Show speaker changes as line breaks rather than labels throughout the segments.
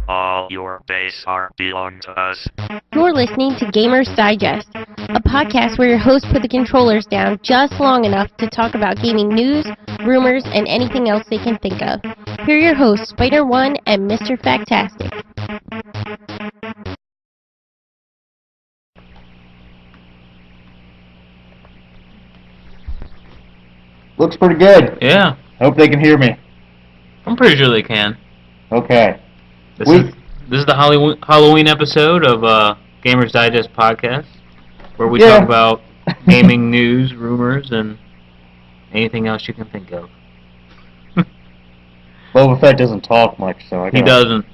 All your base art belong to us.
You're listening to Gamers Digest, a podcast where your hosts put the controllers down just long enough to talk about gaming news, rumors, and anything else they can think of. Here are your hosts, Spider-One and Mr. Factastic.
Looks pretty good.
Yeah,
Hope they can hear me.
I'm pretty sure they can.
Okay.
This is the Halloween episode of Gamers Digest podcast, where we talk about gaming news, rumors, and anything else you can think of.
Boba Fett doesn't talk much, so I
He doesn't.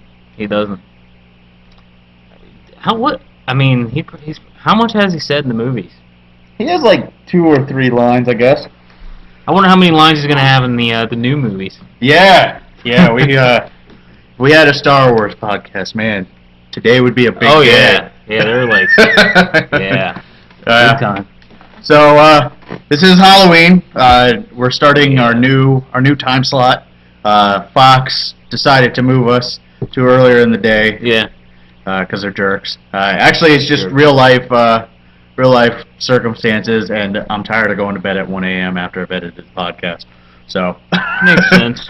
How much has he said in the movies?
He has like 2 or 3 lines, I guess.
I wonder how many lines he's gonna have in the new movies.
Yeah, we had a Star Wars podcast, man. Today would be a big day.
Yeah, they're like, yeah, big time.
So this is Halloween. We're starting our new time slot. Fox decided to move us to earlier in the day.
Yeah,
because they're jerks. Actually, it's just real life circumstances, and I'm tired of going to bed at 1 a.m. after I've edited this podcast. So
makes sense.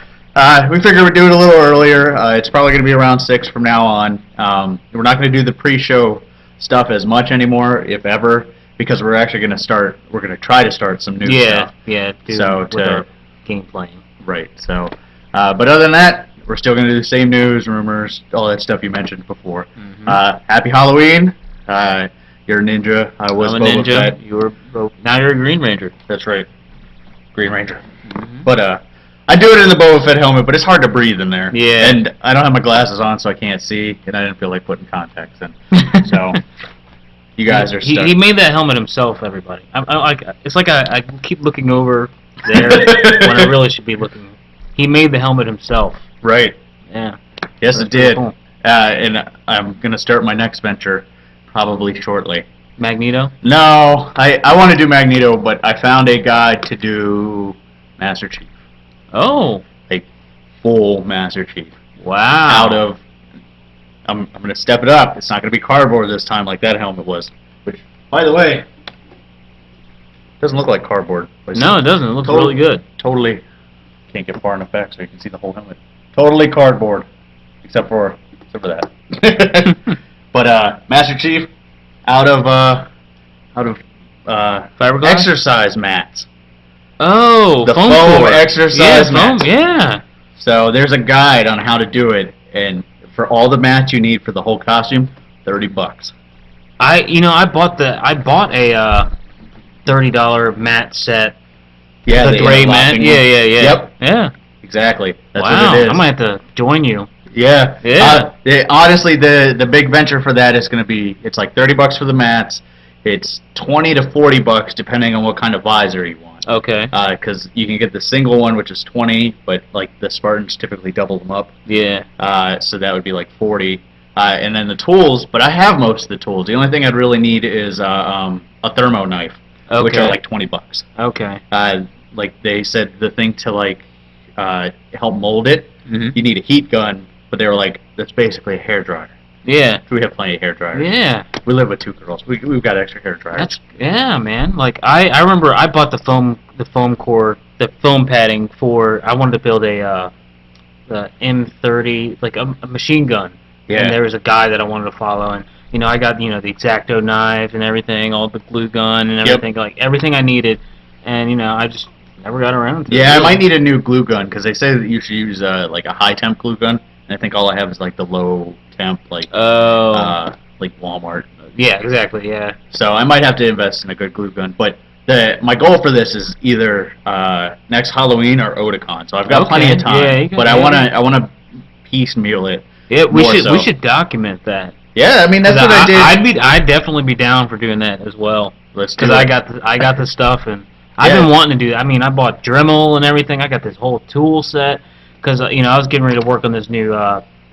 We figured we'd do it a little earlier. It's probably going to be around 6 from now on. We're not going to do the pre-show stuff as much anymore, if ever, because we're actually going to start. We're going to try to start some new stuff.
With our game playing.
Right. So, but other than that, we're still going to do the same news, rumors, all that stuff you mentioned before. Mm-hmm. Happy Halloween. You're a ninja. I was
I'm a
Boba
ninja.
Fett.
Now you're a Green Ranger.
That's right. Green Ranger. Mm-hmm. But I do it in the Boba Fett helmet, but it's hard to breathe in there.
Yeah.
And I don't have my glasses on, so I can't see, and I didn't feel like putting contacts in. So you guys are stuck.
He made that helmet himself, everybody. It's like I keep looking over there when I really should be looking. He made the helmet himself.
Right.
Yeah.
Yes,
That's
it did.
cool.
And I'm going to start my next venture probably shortly.
Magneto?
No, I want to do Magneto, but I found a guy to do Master Chief.
Oh.
A full Master Chief.
Wow.
I'm going to step it up. It's not going to be cardboard this time like that helmet was. Which, by the way, doesn't look like cardboard.
No, it doesn't. It looks really good.
Totally. Can't get far enough back so you can see the whole helmet. Totally cardboard, except for that. But Master Chief, out of
fiberglass
exercise mats.
Oh,
the foam exercise mats.
Yeah.
So there's a guide on how to do it, and for all the mats you need for the whole costume, $30.
I bought a $30 mat set.
Yeah,
the gray mat. Yeah.
Yep.
Yeah.
Exactly. That's
wow.
what it is.
I might have to join you.
Yeah.
Yeah.
Honestly, the big venture for that is going to be, it's like $30 for the mats. It's $20 to $40 depending on what kind of visor you want.
Okay.
Because you can get the single one, which is $20, but like the Spartans typically double them up.
Yeah.
So that would be like $40. And then the tools, but I have most of the tools. The only thing I'd really need is a thermo knife, which are like $20.
Okay.
Like they said, the thing to like help mold it, you need a heat gun, but they were like, that's basically a hairdryer.
Yeah.
We have plenty of hairdryers.
Yeah.
We live with 2 girls. We've got extra hairdryers.
Yeah, man. Like I remember I bought the foam core, the foam padding for, I wanted to build the M30, like a machine gun.
Yeah.
And there was a guy that I wanted to follow, and I got the X-Acto knife and everything, all the glue gun and everything, like everything I needed, and I just never got around to it.
Yeah, I might need a new glue gun because they say that you should use like a high temp glue gun, and I think all I have is like the low temp, like like Walmart.
Yeah, exactly. Yeah.
So I might have to invest in a good glue gun, but my goal for this is either next Halloween or Otakon. So I've got plenty of time, but I wanna piecemeal it.
Yeah, we should document that.
Yeah, I mean that's what I did.
I'd definitely be down for doing that as well.
Because
I got the stuff, and I've been wanting to do that. I mean, I bought Dremel and everything. I got this whole tool set because I was getting ready to work on this new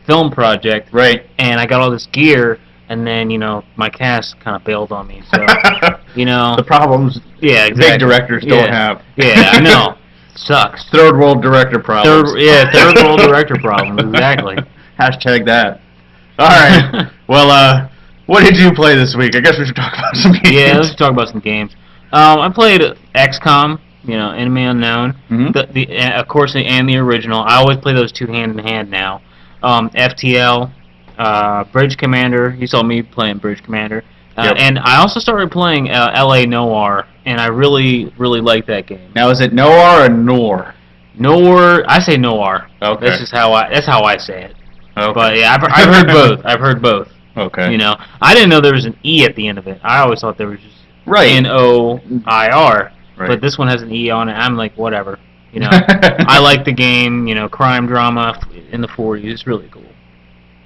film project.
Right.
And I got all this gear, and then my cast kind of bailed on me. So
The problems
yeah, exactly.
big directors don't have.
Yeah, I know. Sucks.
Third world director problems.
Third world director problems. Exactly.
Hashtag that. All right. Well, what did you play this week? I guess we should talk about some games.
Yeah, let's talk about some games. I played XCOM, Enemy Unknown, of course, and the original. I always play those two hand in hand now. FTL, Bridge Commander. You saw me playing Bridge Commander.
Yep.
And I also started playing LA Noire, and I really, really like that game.
Now, is it Noir or Nor?
Noir, I say Noir.
Okay.
That's how I say it.
Okay.
But yeah, I've heard both. I've heard both.
Okay.
I didn't know there was an E at the end of it. I always thought there was just Noir.
Right.
But this one has an E on it. I'm like, whatever. I like the game. Crime drama in the 40s. It's really cool.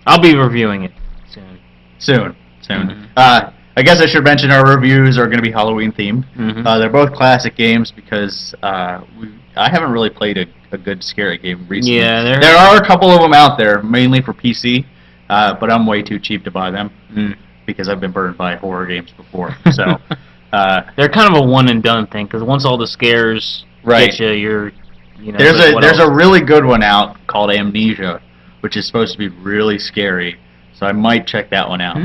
I'll be reviewing it soon.
Soon.
Mm-hmm.
I guess I should mention our reviews are going to be Halloween themed.
Mm-hmm.
They're both classic games because I haven't really played a good scary game recently.
Yeah,
there are a couple of them out there, mainly for PC, but I'm way too cheap to buy them because I've been burned by horror games before. So
they're kind of a one and done thing because once all the scares get you,
there's a really good one out called Amnesia, which is supposed to be really scary. So I might check that one out.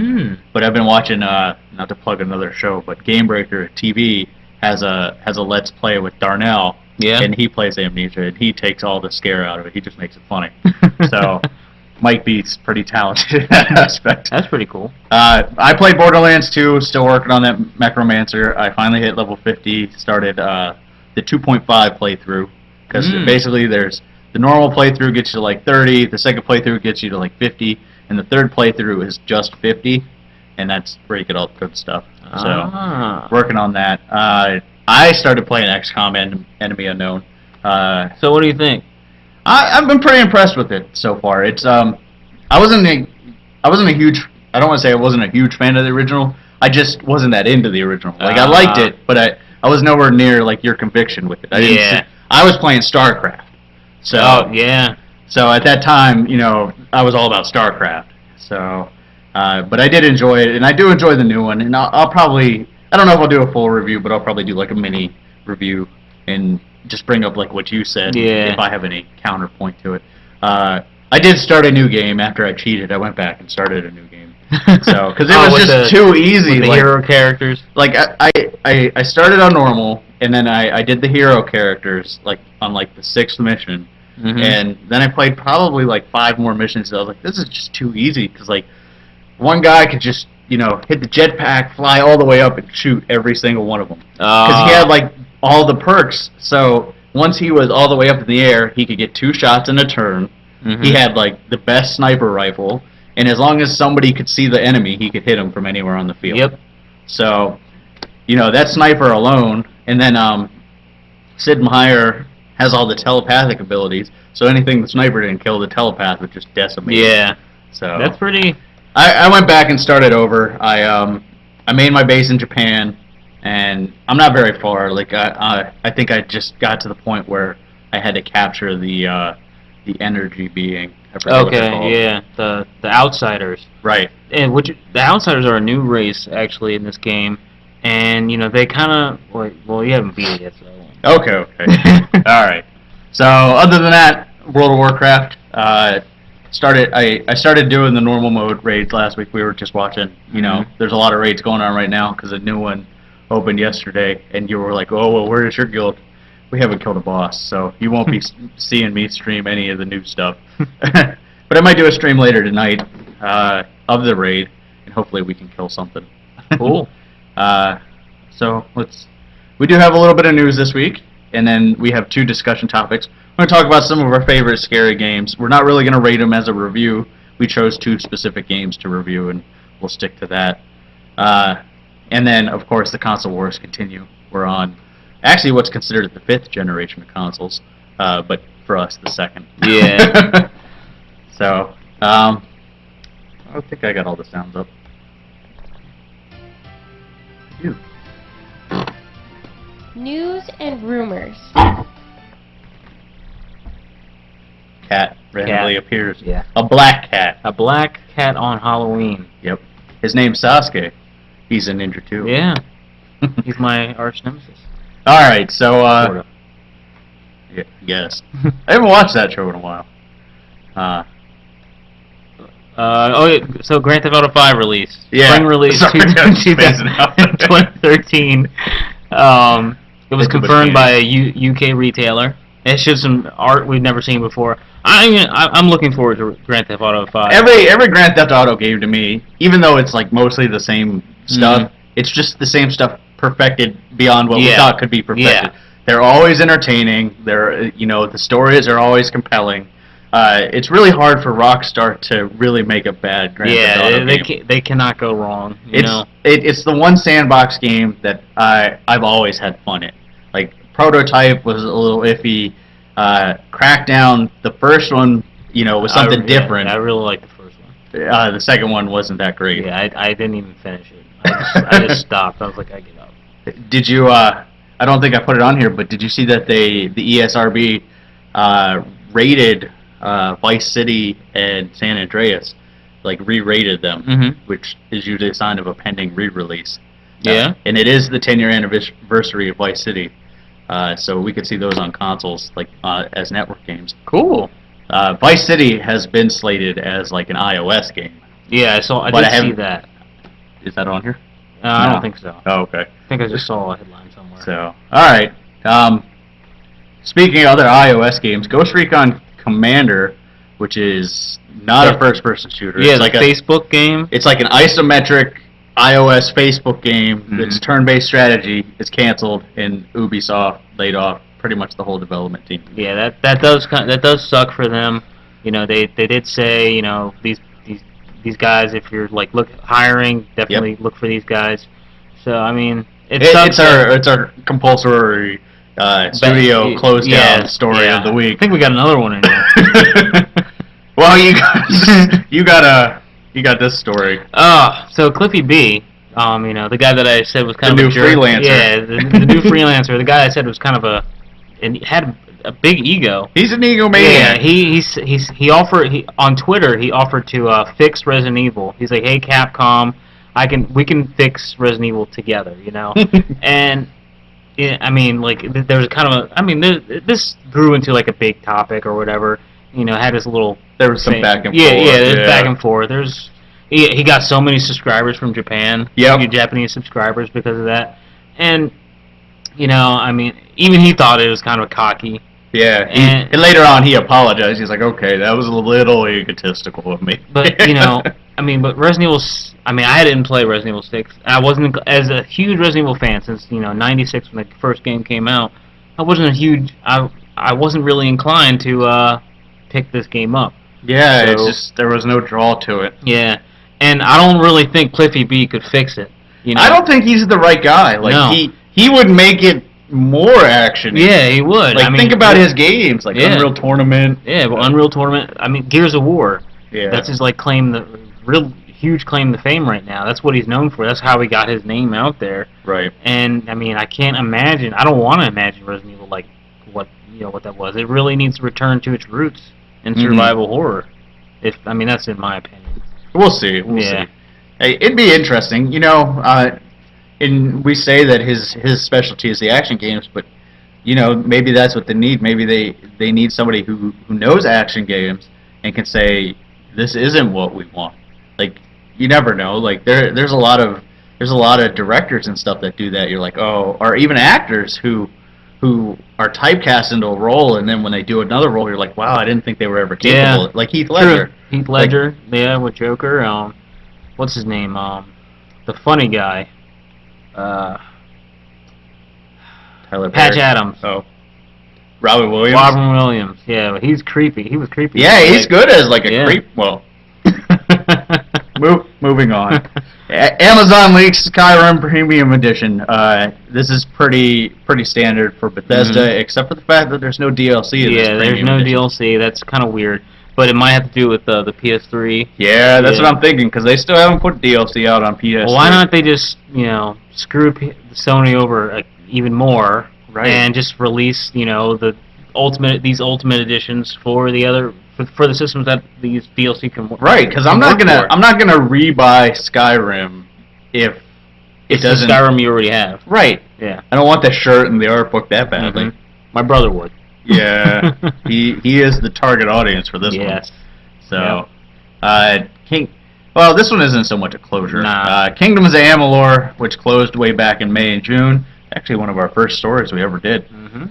But I've been watching, not to plug another show, but Gamebreaker TV has a Let's Play with Darnell.
Yeah.
And he plays Amnesia, and he takes all the scare out of it. He just makes it funny. So Mike Beat's pretty talented in that aspect.
That's pretty cool.
I played Borderlands 2, still working on that Necromancer. I finally hit level 50, started the 2.5 playthrough, because basically there's the normal playthrough gets you to like 30, the second playthrough gets you to like 50, and the third playthrough is just 50, and that's where you get all the good stuff. So, working on that. I started playing XCOM Enemy Unknown.
So what do you think?
I've been pretty impressed with it so far. It's I wasn't a huge, I don't want to say I wasn't a huge fan of the original. I just wasn't that into the original. Like I liked it, but I was nowhere near like your conviction with it. I was playing StarCraft. So
yeah.
So at that time, I was all about StarCraft. So, but I did enjoy it, and I do enjoy the new one. And I'll probably, I don't know if I'll do a full review, but I'll probably do like a mini review and just bring up like what you said.
Yeah.
If I have any counterpoint to it. I did start a new game after I cheated. I went back and started a new game. So, because it was just too easy.
With the hero characters.
Like I started on normal, and then I did the hero characters like on like the 6th mission. And then I played probably like 5 more missions. And I was like, this is just too easy because like one guy could just hit the jetpack, fly all the way up, and shoot every single one of them because he had like all the perks. So once he was all the way up in the air, he could get 2 shots in a turn. He had like the best sniper rifle, and as long as somebody could see the enemy, he could hit them from anywhere on the field.
Yep.
So that sniper alone, and then Sid Meier has all the telepathic abilities, so anything the sniper didn't kill, the telepath would just decimate.
Yeah.
So
that's pretty.
I went back and started over. I made my base in Japan, and I'm not very far. Like I think I just got to the point where I had to capture the energy being. I forget what they're called.
Yeah, the Outsiders.
Right.
And the Outsiders are a new race actually in this game, and they kind of well you haven't beat it yet, so.
Okay. All right. So other than that, World of Warcraft. I started doing the normal mode raids last week. We were just watching. There's a lot of raids going on right now because a new one opened yesterday, and you were like, "Oh well, where is your guild?" We haven't killed a boss, so you won't be seeing me stream any of the new stuff. But I might do a stream later tonight of the raid, and hopefully we can kill something.
Cool.
So we do have a little bit of news this week, and then we have 2 discussion topics. We're going to talk about some of our favorite scary games. We're not really going to rate them as a review. We chose 2 specific games to review, and we'll stick to that. And then, of course, the console wars continue. We're on actually what's considered the 5th generation of consoles, but for us, the 2nd.
Yeah.
So, I think I got all the sounds up. I do.
News and rumors.
Cat randomly appears.
Yeah.
A black cat.
A black cat on Halloween.
Yep. his name's Sasuke. He's a ninja too.
Yeah. He's my arch nemesis.
All right, so
Sort of.
yes, I haven't watched that show in a while.
So Grand Theft Auto 5 release.
Yeah.
Spring release
Sorry, I'm spacing out.
2013. It was confirmed by a UK retailer. It showed some art we've never seen before. I'm looking forward to Grand Theft Auto 5.
Every Grand Theft Auto game to me, even though it's like mostly the same stuff, it's just the same stuff perfected beyond what we thought could be perfected.
Yeah.
They're always entertaining. The stories are always compelling. It's really hard for Rockstar to really make a bad Grand Theft Auto game.
They cannot go wrong.
It's the one sandbox game that I've always had fun in. Like Prototype was a little iffy. Crackdown, the first one, was something different.
I really liked the first one.
The second one wasn't that great.
Yeah, I didn't even finish it. I just stopped. I was like, I give up.
Did you? I don't think I put it on here, but did you see that the ESRB rated Vice City and San Andreas, like re-rated them, which is usually a sign of a pending re-release.
Yeah.
And it is the 10-year anniversary of Vice City, so we could see those on consoles, like as network games.
Cool.
Vice City has been slated as like an iOS game.
Yeah, I did see that.
Is that on here?
I
No.
don't think so.
Oh, okay.
I think I just saw a headline somewhere.
So, all right. Speaking of other iOS games, Ghost Recon Commander, which is not a first-person shooter.
Yeah,
it's like
a Facebook game.
It's like an isometric iOS Facebook game that's turn-based strategy. Is canceled, and Ubisoft laid off pretty much the whole development team.
Yeah, that does suck for them. They did say these guys, if you're like hiring, definitely look for these guys. So I mean, it's
our compulsory studio closed down story of the week.
I think we got another one in here.
Well, you got this story.
So Cliffy B, the guy that I said was kind
the
of
new
a jerk.
freelancer.
Yeah, the new freelancer. The guy I said was kind of and he had a big ego.
He's an egomaniac.
Yeah, he offered on Twitter. He offered to fix Resident Evil. He's like, hey Capcom, we can fix Resident Evil together, And I mean, like there's kind of this grew into like a big topic or whatever. Had his little.
There was some back and forth.
Yeah, there's back and forth. He got so many subscribers from Japan.
Yep.
Japanese subscribers because of that, and even he thought it was kind of cocky.
Yeah, and later on he apologized. He's like, okay, that was a little egotistical of me.
But, but Resident Evil, I didn't play Resident Evil 6. I wasn't, as a huge Resident Evil fan since, 96 when the first game came out, I wasn't really inclined to pick this game up.
Yeah, it's just, there was no draw to it.
Yeah, and I don't really think Cliffy B could fix it.
I don't think he's the right guy. Like,
no.
He would make it more action.
Yeah, he would.
Like, think about his games, like Unreal Tournament.
Yeah, well, Unreal Tournament. Gears of War.
Yeah,
that's his real huge claim to fame right now. That's what he's known for. That's how he got his name out there.
Right.
And I can't imagine. I don't want to imagine Resident Evil like what that was. It really needs to return to its roots in survival horror. That's in my opinion.
We'll see. We'll see. Hey, it'd be interesting. And we say that his specialty is the action games, but maybe that's what they need. Maybe they need somebody who knows action games and can say, this isn't what we want. Like, you never know. Like, there's a lot of directors and stuff that do that. You're like, oh, or even actors who are typecast into a role, and then when they do another role, you're like, wow, I didn't think they were ever capable.
Yeah.
Like Heath Ledger.
True. Heath Ledger, with Joker. What's his name? The funny guy.
Tyler
Patch
Perry.
Adams.
Oh. Robin Williams.
Robin Williams. Yeah, he's creepy. He was creepy.
Yeah, he's good as like a creep. Well, moving on. Amazon leaks Skyrim Premium Edition. This is pretty standard for Bethesda, except for the fact that there's no DLC in this
there's no DLC. That's kind of weird. But it might have to do with the PS3.
Yeah, that's what I'm thinking, because they still haven't put DLC out on PS3.
Well, why not they just, screw Sony over even more,
right,
and just release, these ultimate editions for the other for the systems that these DLC can work.
Right, because I'm not gonna rebuy Skyrim if it
It's the
doesn't.
Skyrim you already have.
Right.
Yeah.
I don't want the shirt and the art book that badly.
Mhm. My brother would.
Yeah, he is the target audience for this
Yes.
one. So, Well, this one isn't so much a closure.
Nah.
Kingdoms of Amalur, which closed way back in May and June. Actually, one of our first stories we ever did.
Mhm.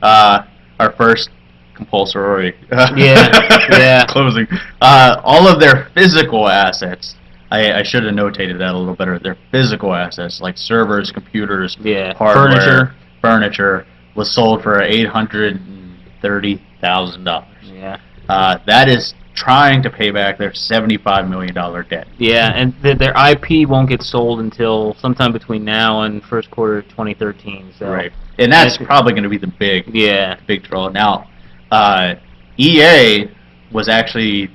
Our first compulsory.
Yeah.
Closing. All of their physical assets. I should have notated that a little better. Their physical assets, like servers, computers,
Yeah.
hardware, furniture, was sold for $830,000.
Yeah.
That is trying to pay back their $75 million debt.
Yeah, and their IP won't get sold until sometime between now and first quarter of 2013. So.
Right. And that's probably going to be the big draw. Now, EA was actually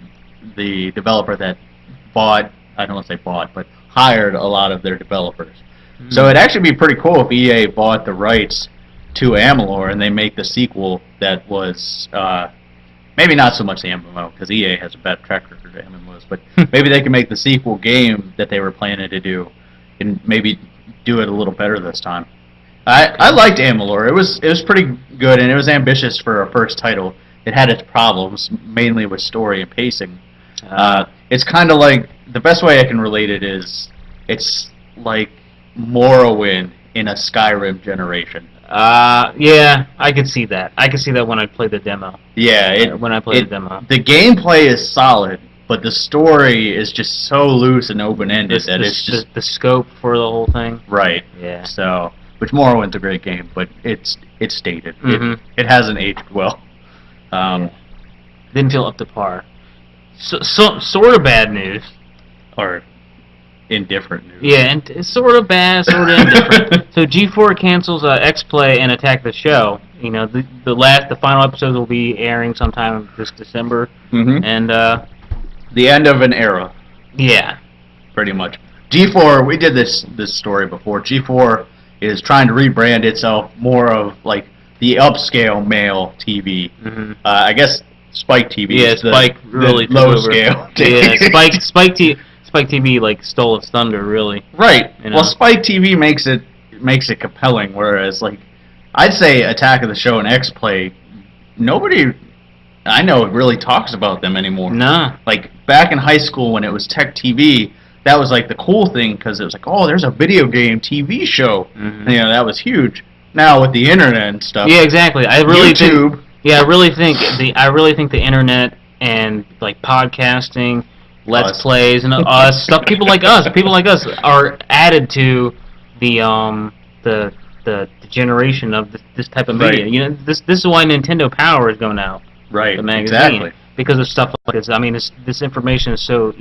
the developer that bought, I don't want to say bought, but hired a lot of their developers.
Mm-hmm.
So it'd actually be pretty cool if EA bought the rights to Amalur and they make the sequel that was maybe not so much the MMO, because EA has a bad track record of MMOs, but maybe they can make the sequel game that they were planning to do and maybe do it a little better this time. I liked Amalur. It was pretty good, and it was ambitious for a first title. It had its problems, mainly with story and pacing. It's kind of like, the best way I can relate it is, it's like Morrowind in a Skyrim generation.
Yeah, I could see that. I could see that when I played the demo.
Yeah,
when I played the demo.
The gameplay is solid, but the story is just so loose and open-ended that it's just...
The scope for the whole thing?
Right.
Yeah.
So, which Morrowind's a great game, but it's dated.
Mm-hmm.
It hasn't aged well.
Didn't feel up to par. So sort of bad news.
Or indifferent news.
Yeah, and it's sort of bad, sort of indifferent. So G4 cancels X-Play and Attack the Show. You know, the final episodes will be airing sometime this December.
Mm-hmm.
And
the end of an era.
Yeah.
Pretty much. G4, we did this story before. G4 is trying to rebrand itself more of like the upscale male TV.
Mm-hmm.
I guess Spike TV.
Yeah,
is
Spike really
low
took over.
scale.
Yeah, Spike TV like stole its thunder, really.
Right.
You know?
Well, Spike TV makes it compelling, whereas like I'd say Attack of the Show and X-Play, nobody I know really talks about them anymore.
Nah.
Like back in high school when it was Tech TV, that was like the cool thing because it was like, oh, there's a video game TV show.
Mm-hmm.
You know, that was huge. Now with the internet and stuff.
Yeah, exactly. I really
YouTube.
I really think the internet and like podcasting, Let's Plays, and stuff. People like us are added to the generation of this type of media.
Right.
You know, this is why Nintendo Power is going out.
Right.
The magazine.
Exactly.
Because of stuff like this. I mean, this information is so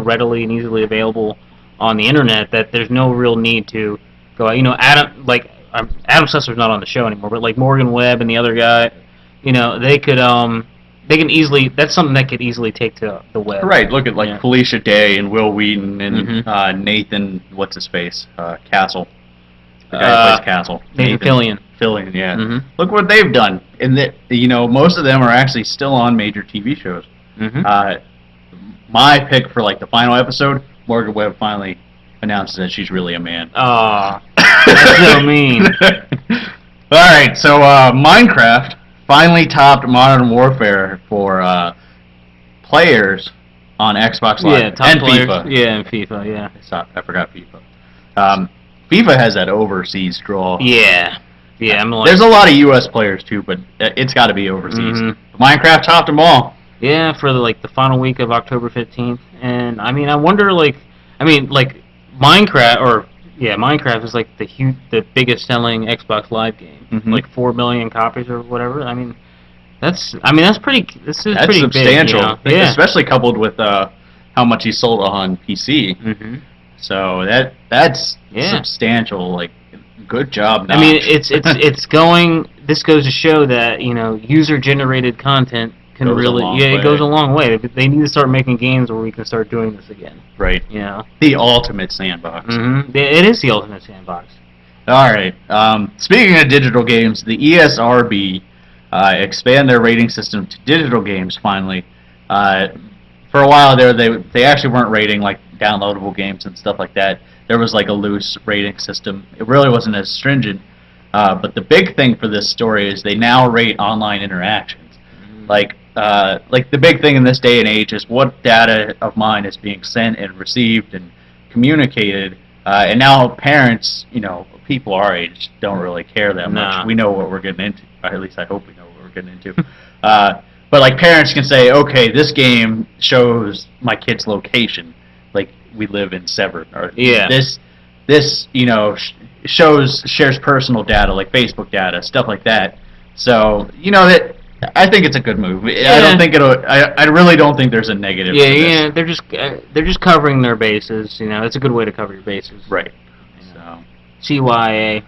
readily and easily available on the internet that there's no real need to go out. You know, Adam Susser's not on the show anymore, but like Morgan Webb and the other guy, you know, they can easily. That's something that could easily take to the web.
Right. Look at like Felicia Day and Will Wheaton and
Mm-hmm.
Nathan. What's his face? Castle. The guy who plays Castle.
Nathan Fillion.
Fillion, yeah.
Mm-hmm.
Look what they've done. And most of them are actually still on major TV shows.
Mm-hmm.
My pick for like the final episode, Morgan Webb finally announces that she's really a man.
Aw, that's so mean.
All right, so Minecraft finally topped Modern Warfare for players on Xbox Live
Yeah, top
and
players.
FIFA.
Yeah, and FIFA. Yeah.
I forgot FIFA. FIFA has that overseas draw.
Yeah. Yeah. I'm like.
There's a lot of U.S. players too, but it's got to be overseas.
Mhm.
Minecraft topped them all.
Yeah, for the final week of October 15th, and I mean, I wonder Minecraft is like the biggest selling Xbox Live game,
Mhm.
like 4 million copies or whatever. I mean, that's pretty. This is
That's
pretty
substantial,
big, you know? Yeah.
especially coupled with how much he sold on PC.
Mm-hmm.
So that's
Yeah.
substantial. Like, good job.
I mean,
Notch.
it's going. This goes to show that user-generated content can
Goes a
really
long
it
way.
goes a long way. They need to start making games where we can start doing this again.
right.
You know.
The ultimate sandbox.
Mm-hmm. It is the ultimate sandbox.
All right. Speaking of digital games, the ESRB expand their rating system to digital games finally. For a while there, they actually weren't rating like downloadable games and stuff like that. There was like a loose rating system. It really wasn't as stringent. But the big thing for this story is they now rate online interactions. Like the big thing in this day and age is what data of mine is being sent and received and communicated. And now parents, people our age don't really care that much. We know what we're getting into. Or at least I hope we know what we're getting into. But like parents can say, okay, this game shows my kid's location. Like we live in Severn. Or this shares personal data like Facebook data, stuff like that. So that I think it's a good move. I don't think I really don't think there's a negative.
Yeah, they're just covering their bases. It's a good way to cover your bases.
Right. So
CYA.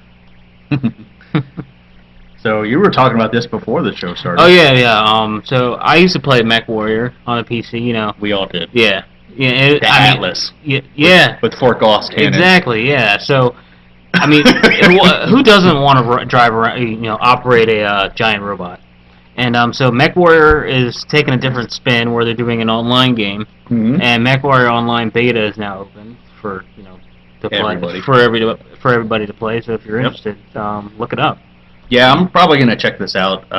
So you were talking about this before the show started.
Oh yeah. So I used to play MechWarrior on a PC.
We all did.
Yeah.
Atlas.
Yeah.
With Fort Gauss cannons.
Exactly. Yeah. So, who doesn't want to drive around? Operate a giant robot. And so MechWarrior is taking a different spin where they're doing an online game, and MechWarrior Online Beta is now open for to play for everybody to play. So if you're interested, look it up.
Yeah, I'm probably gonna check this out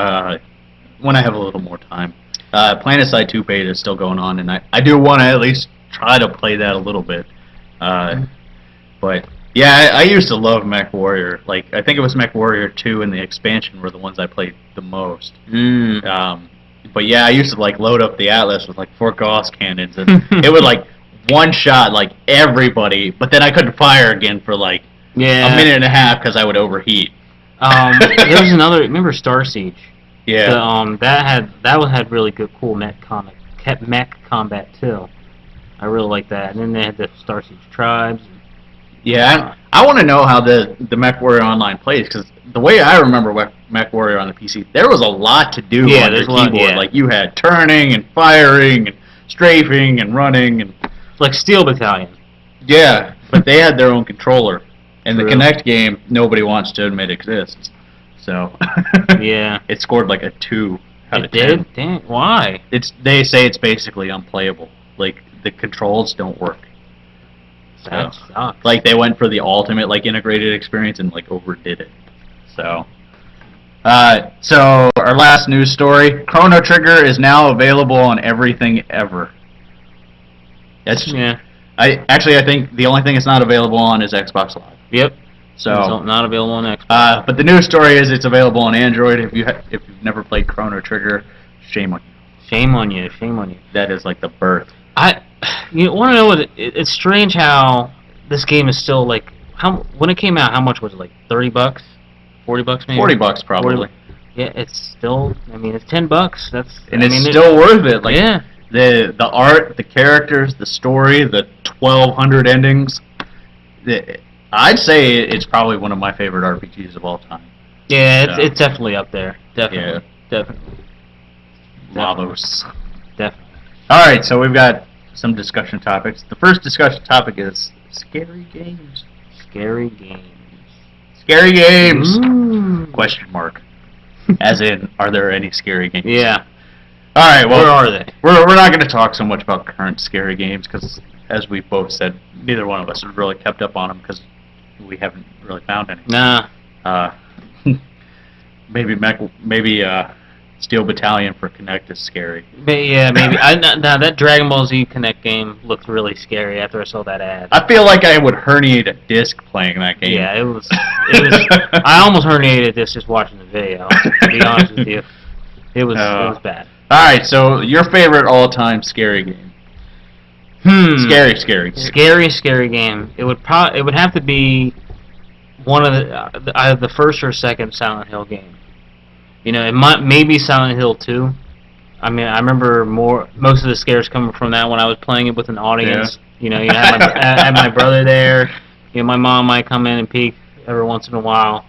when I have a little more time. PlanetSide 2 Beta is still going on, and I do want to at least try to play that a little bit. But yeah, I used to love MechWarrior. Like I think it was MechWarrior 2 and the expansion were the ones I played the most. But yeah, I used to like load up the Atlas with like Fort Gauss cannons, and it would like one shot like everybody, but then I couldn't fire again for like a minute and a half because I would overheat.
There was another. Remember Star Siege?
Yeah.
That had really good, cool mech combat too. I really like that. And then they had the Star Siege tribes.
Yeah, I want to know how the MechWarrior Online plays, because the way I remember MechWarrior on the PC, there was a lot to do on your keyboard. Like you had turning and firing and strafing and running and
like Steel Battalion.
Yeah, but they had their own controller. And the Kinect game, nobody wants to admit exists. So
yeah,
it scored like a 2 out of 10.
It did? Dang, why?
They say it's basically unplayable. Like the controls don't work.
That sucks.
Like they went for the ultimate like integrated experience and like overdid it. So our last news story: Chrono Trigger is now available on everything ever. That's I think the only thing it's not available on is Xbox Live.
Yep.
So
it's not available on Xbox.
But the news story is it's available on Android. If you've never played Chrono Trigger, shame on you.
Shame on you. Shame on you.
That is like the birth.
You want to know what? It's strange how this game is still like when it came out. How much was it? Like $30, $40 maybe.
$40 probably.
40, yeah, it's still. I mean, it's $10.
It's still worth it. Like,
yeah.
The art, the characters, the story, the 1,200 endings. I'd say it's probably one of my favorite RPGs of all time.
Yeah, it's definitely up there. Definitely.
Lavos.
Definitely.
All right, so we've got some discussion topics. The first discussion topic is scary games.
Scary games.
Scary games.
Ooh.
Question mark. As in, are there any scary games?
Yeah.
All right. Well,
where are they?
We're not going to talk so much about current scary games because, as we both said, neither one of us has really kept up on them because we haven't really found any.
Nah.
Maybe Steel Battalion for Kinect is scary.
Yeah, maybe. That Dragon Ball Z Kinect game looked really scary after I saw that ad.
I feel like I would herniate a disc playing that game.
Yeah, it was. I almost herniated a disc just watching the video. To be honest with you, it was bad.
All right, so your favorite all-time scary game? Scary
game. It would have to be one of either the first or second Silent Hill game. It might maybe Silent Hill 2. I mean, I remember most of the scares coming from that when I was playing it with an audience. Yeah. You had my brother there. My mom might come in and peek every once in a while.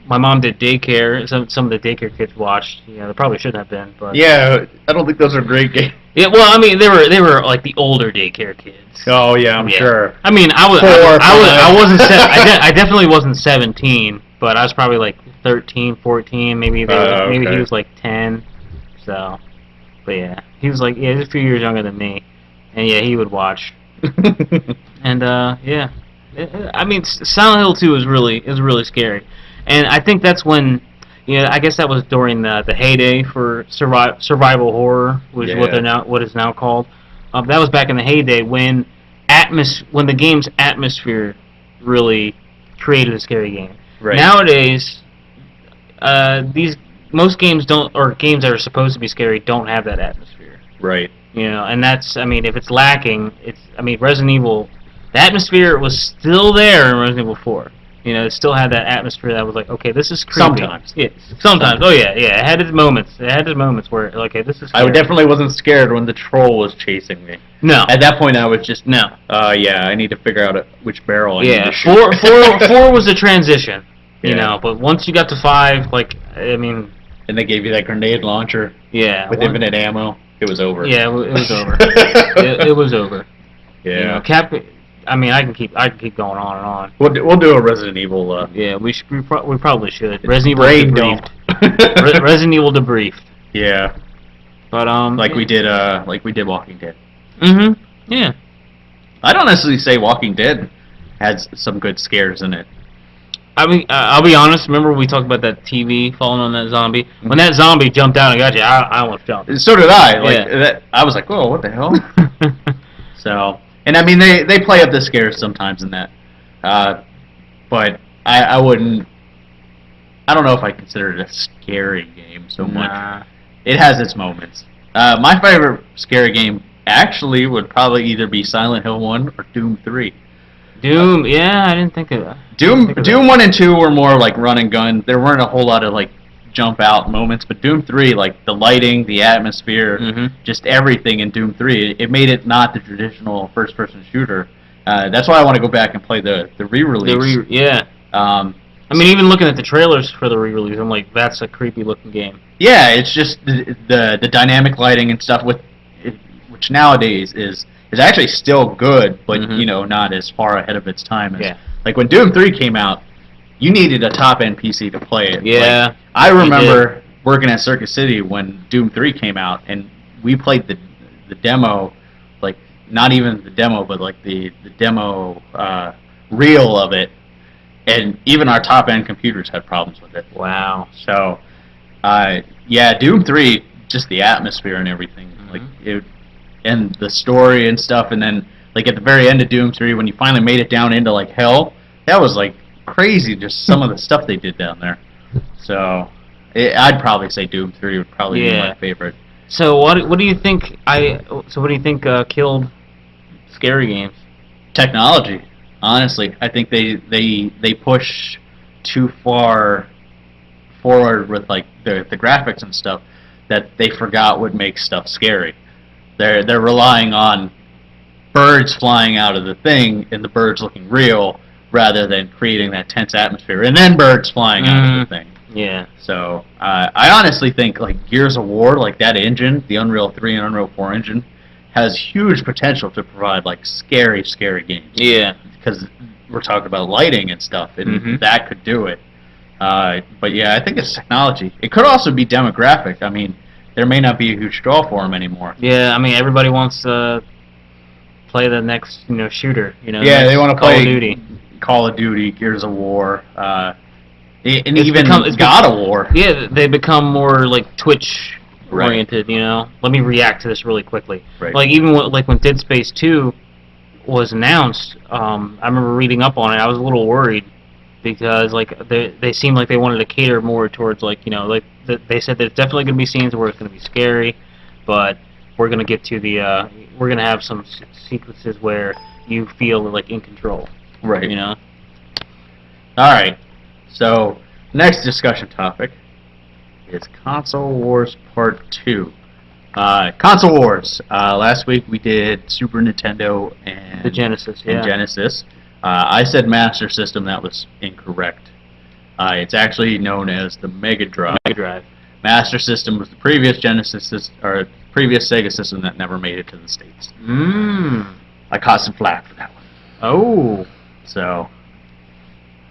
My mom did daycare. Some of the daycare kids watched. They probably shouldn't have been, but
yeah, I don't think those are great games.
Yeah, well, I mean, they were like the older daycare kids.
Oh yeah, I'm sure.
I mean, I wasn't. I definitely wasn't 17, but I was probably like 13, 14, maybe he was like 10. So But yeah, he was like, yeah, he's a few years younger than me, and yeah, he would watch. And yeah, I mean, Silent Hill 2 is really scary, and I think that's when, I guess that was during the heyday for survival horror, which is what is now called. That was back in the heyday when the game's atmosphere really created a scary game.
Right.
Nowadays, most games don't, or games that are supposed to be scary don't have that atmosphere.
Right.
And that's, I mean, if it's lacking, Resident Evil, the atmosphere was still there in Resident Evil 4. It still had that atmosphere that was like, okay, this is creepy.
Sometimes.
Yeah, sometimes. Oh yeah, yeah. It had its moments. Where, okay, this is scary.
I definitely wasn't scared when the troll was chasing me.
No.
At that point, I was just,
no.
Yeah, I need to figure out which barrel I need to shoot.
4 was a transition,
Yeah.
but once you got to 5, I mean...
And they gave you that grenade launcher.
Yeah.
With infinite ammo. It was over.
Yeah, it was over. it was over.
Yeah.
I mean, I can keep going on and on.
We'll do a Resident Evil.
Yeah, we probably should. Resident Evil
Brain
debriefed. Resident Evil debriefed.
Yeah.
But
like we did Walking Dead.
Mhm. Yeah.
I don't necessarily say Walking Dead has some good scares in it.
I mean, I'll be honest. Remember we talked about that TV falling on that zombie? When that zombie jumped out and got you, I almost jumped.
So did I.
Yeah.
I was like, whoa, what the hell? So. And I mean, they play up the scares sometimes in that, but I wouldn't. I don't know if I consider it a scary game so much. It has its moments. My favorite scary game actually would probably either be Silent Hill 1 or Doom 3.
Doom, yeah, I didn't think of that.
Doom 1 and 2 were more like run and gun. There weren't a whole lot of like jump out moments, but Doom 3, like the lighting, the atmosphere, just everything in Doom 3, it made it not the traditional first-person shooter. That's why I want to go back and play the re-release.
Yeah.
I
mean, even looking at the trailers for the re-release, I'm like, that's a creepy-looking game.
Yeah, it's just the dynamic lighting and stuff which nowadays is actually still good, but not as far ahead of its time as like when Doom 3 came out. You needed a top-end PC to play it.
Yeah.
Like, I remember working at Circuit City when Doom 3 came out, and we played the demo, like, not even the demo, but like the demo reel of it, and even our top-end computers had problems with it.
Wow.
So, yeah, Doom 3, just the atmosphere and everything, like it, and the story and stuff, and then, like, at the very end of Doom 3, when you finally made it down into, like, hell, that was, like, crazy, just some of the stuff they did down there. So I'd probably say Doom 3 would probably be my favorite.
So what do you think killed scary games?
Technology. Honestly, I think they push too far forward with like the graphics and stuff that they forgot what makes stuff scary. They're relying on birds flying out of the thing and the birds looking real, rather than creating that tense atmosphere, and then birds flying out of the thing.
Yeah.
So, I honestly think, like, Gears of War, like, that engine, the Unreal 3 and Unreal 4 engine, has huge potential to provide, like, scary games.
Yeah.
Because we're talking about lighting and stuff, and that could do it. But, yeah, I think it's technology. It could also be demographic. I mean, there may not be a huge draw for them anymore.
Yeah, I mean, everybody wants to play the next, shooter,
Yeah, they want to play
Call of Duty.
Call of Duty, Gears of War, and even God of War.
Yeah, they become more like Twitch oriented. Let me react to this really quickly.
Right.
Like even when Dead Space 2 was announced, I remember reading up on it. I was a little worried because like they seemed like they wanted to cater more towards like they said there's definitely going to be scenes where it's going to be scary, but we're going to get to we're going to have some sequences where you feel like in control.
Right. Alright. So, next discussion topic is Console Wars Part 2. Console Wars. Last week we did Super Nintendo and
the Genesis.
And Genesis. I said Master System. That was incorrect. It's actually known as the Mega Drive. Master System was the previous Genesis or previous Sega system that never made it to the States. I caught some flack for that one.
Oh.
So,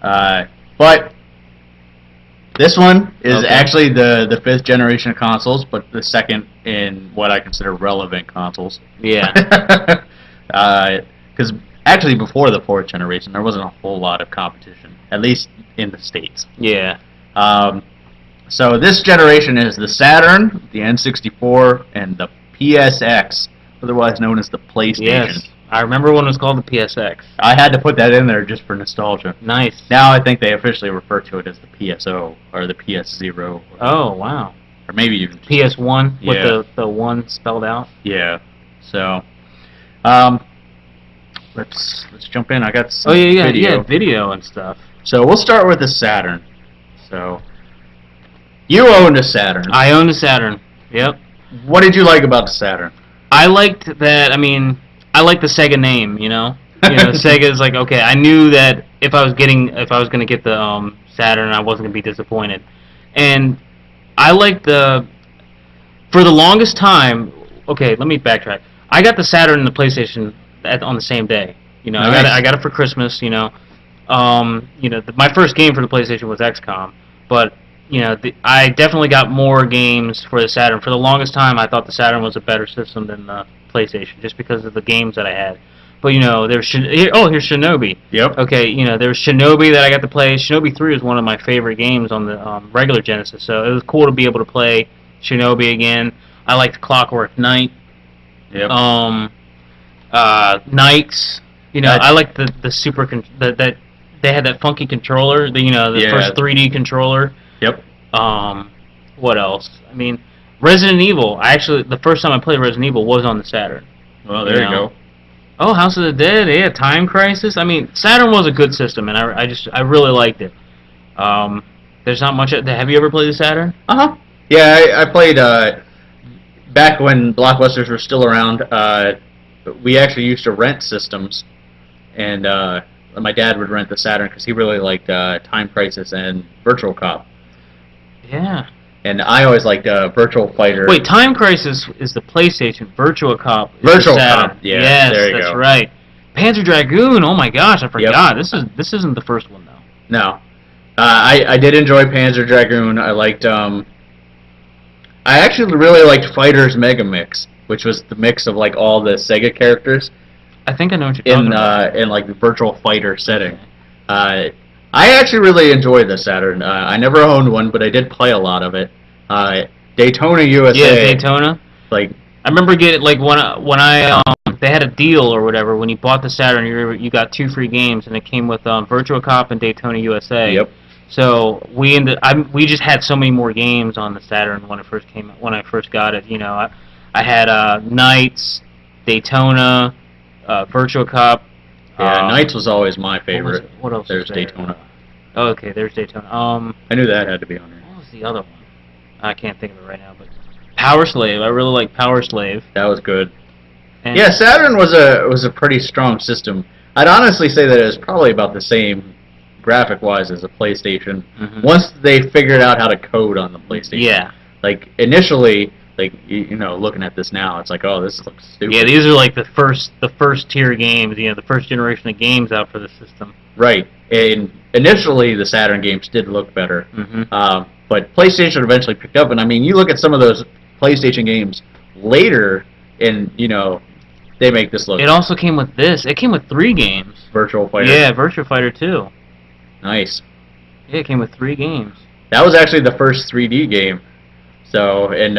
but This one is
Okay.
actually the 5th generation of consoles, but the second in what I consider relevant consoles.
Yeah.
Because actually before the 4th generation, there wasn't a whole lot of competition, at least in the States.
Yeah.
So this generation is the Saturn, the N64, and the PSX, otherwise known as the PlayStation.
Yes. I remember when it was called the PSX.
I had to put that in there just for nostalgia.
Nice.
Now I think they officially refer to it as the PSO, or the PS0.
Oh, wow.
Or maybe even...
PS1
Yeah.
with the 1 spelled out.
Yeah. So, let's jump in. I got some
Oh, yeah,
video.
video and stuff.
So we'll start with the Saturn. So, you owned a Saturn.
I owned a Saturn. Yep.
What did you like about the Saturn?
I liked that. I mean, I like the Sega name. You know, Sega is like, okay. I knew that if I was gonna get the Saturn, I wasn't gonna be disappointed. And I liked for the longest time. Okay, let me backtrack. I got the Saturn and the PlayStation on the same day. You know,
Nice.
I got it for Christmas. You know, my first game for the PlayStation was XCOM, but I definitely got more games for the Saturn. For the longest time, I thought the Saturn was a better system than the PlayStation, just because of the games that I had. But here's Shinobi.
Yep.
Okay, there's Shinobi that I got to play. Shinobi 3 is one of my favorite games on the regular Genesis, so it was cool to be able to play Shinobi again. I liked Clockwork Knight.
Yep.
Knights. I like the super that they had that funky controller. The first 3D controller.
Yep.
What else? I mean, Resident Evil. The first time I played Resident Evil was on the Saturn.
Well, there you go.
Oh, House of the Dead. Yeah, Time Crisis. I mean, Saturn was a good system, and I really liked it. There's not much. Have you ever played the Saturn?
Uh-huh. Yeah, I played, back when Blockbusters were still around, we actually used to rent systems, and my dad would rent the Saturn because he really liked Time Crisis and Virtual Cop.
Yeah.
And I always liked Virtual Fighter.
Wait, Time Crisis is the PlayStation. Virtual Cop is
Virtual
the Saturn.
Cop, yeah,
Yes,
there you
that's
go.
right. Panzer Dragoon. Oh my gosh, I forgot. This isn't the first one though.
No. I did enjoy Panzer Dragoon. I liked, I actually really liked Fighters Mega Mix, which was the mix of like all the Sega characters
I think I know what you're talking about.
in like the Virtual Fighter setting. I actually really enjoyed the Saturn. I never owned one, but I did play a lot of it. Daytona USA.
Yeah, Daytona.
Like,
I remember getting like when I they had a deal or whatever. When you bought the Saturn, you got 2 free games, and it came with Virtual Cop and Daytona USA.
yep.
So we just had so many more games on the Saturn when I first got it. I had Knights, Daytona, Virtual Cop.
Yeah, Knights was always my favorite.
What else?
There's
was there?
Daytona.
Oh, okay, there's Daytona.
I knew that had to be on there.
What was the other one? I can't think of it right now, but Power Slave. I really like Power Slave.
That was good.
And
Yeah, Saturn was a pretty strong system. I'd honestly say that it was probably about the same graphic-wise as a PlayStation.
Mhm.
Once they figured out how to code on the PlayStation.
Yeah.
Like, initially, like, looking at this now, it's like, oh, this looks stupid.
Yeah, these are like the first tier games, the first generation of games out for the system.
Right. And initially, the Saturn games did look better.
Mm-hmm.
But PlayStation eventually picked up, and I mean, you look at some of those PlayStation games later, and, they make this look
It also came with this. It came with 3 games.
Virtual Fighter.
Yeah, Virtua Fighter 2.
Nice.
Yeah, it came with 3 games.
That was actually the first 3D game. So, and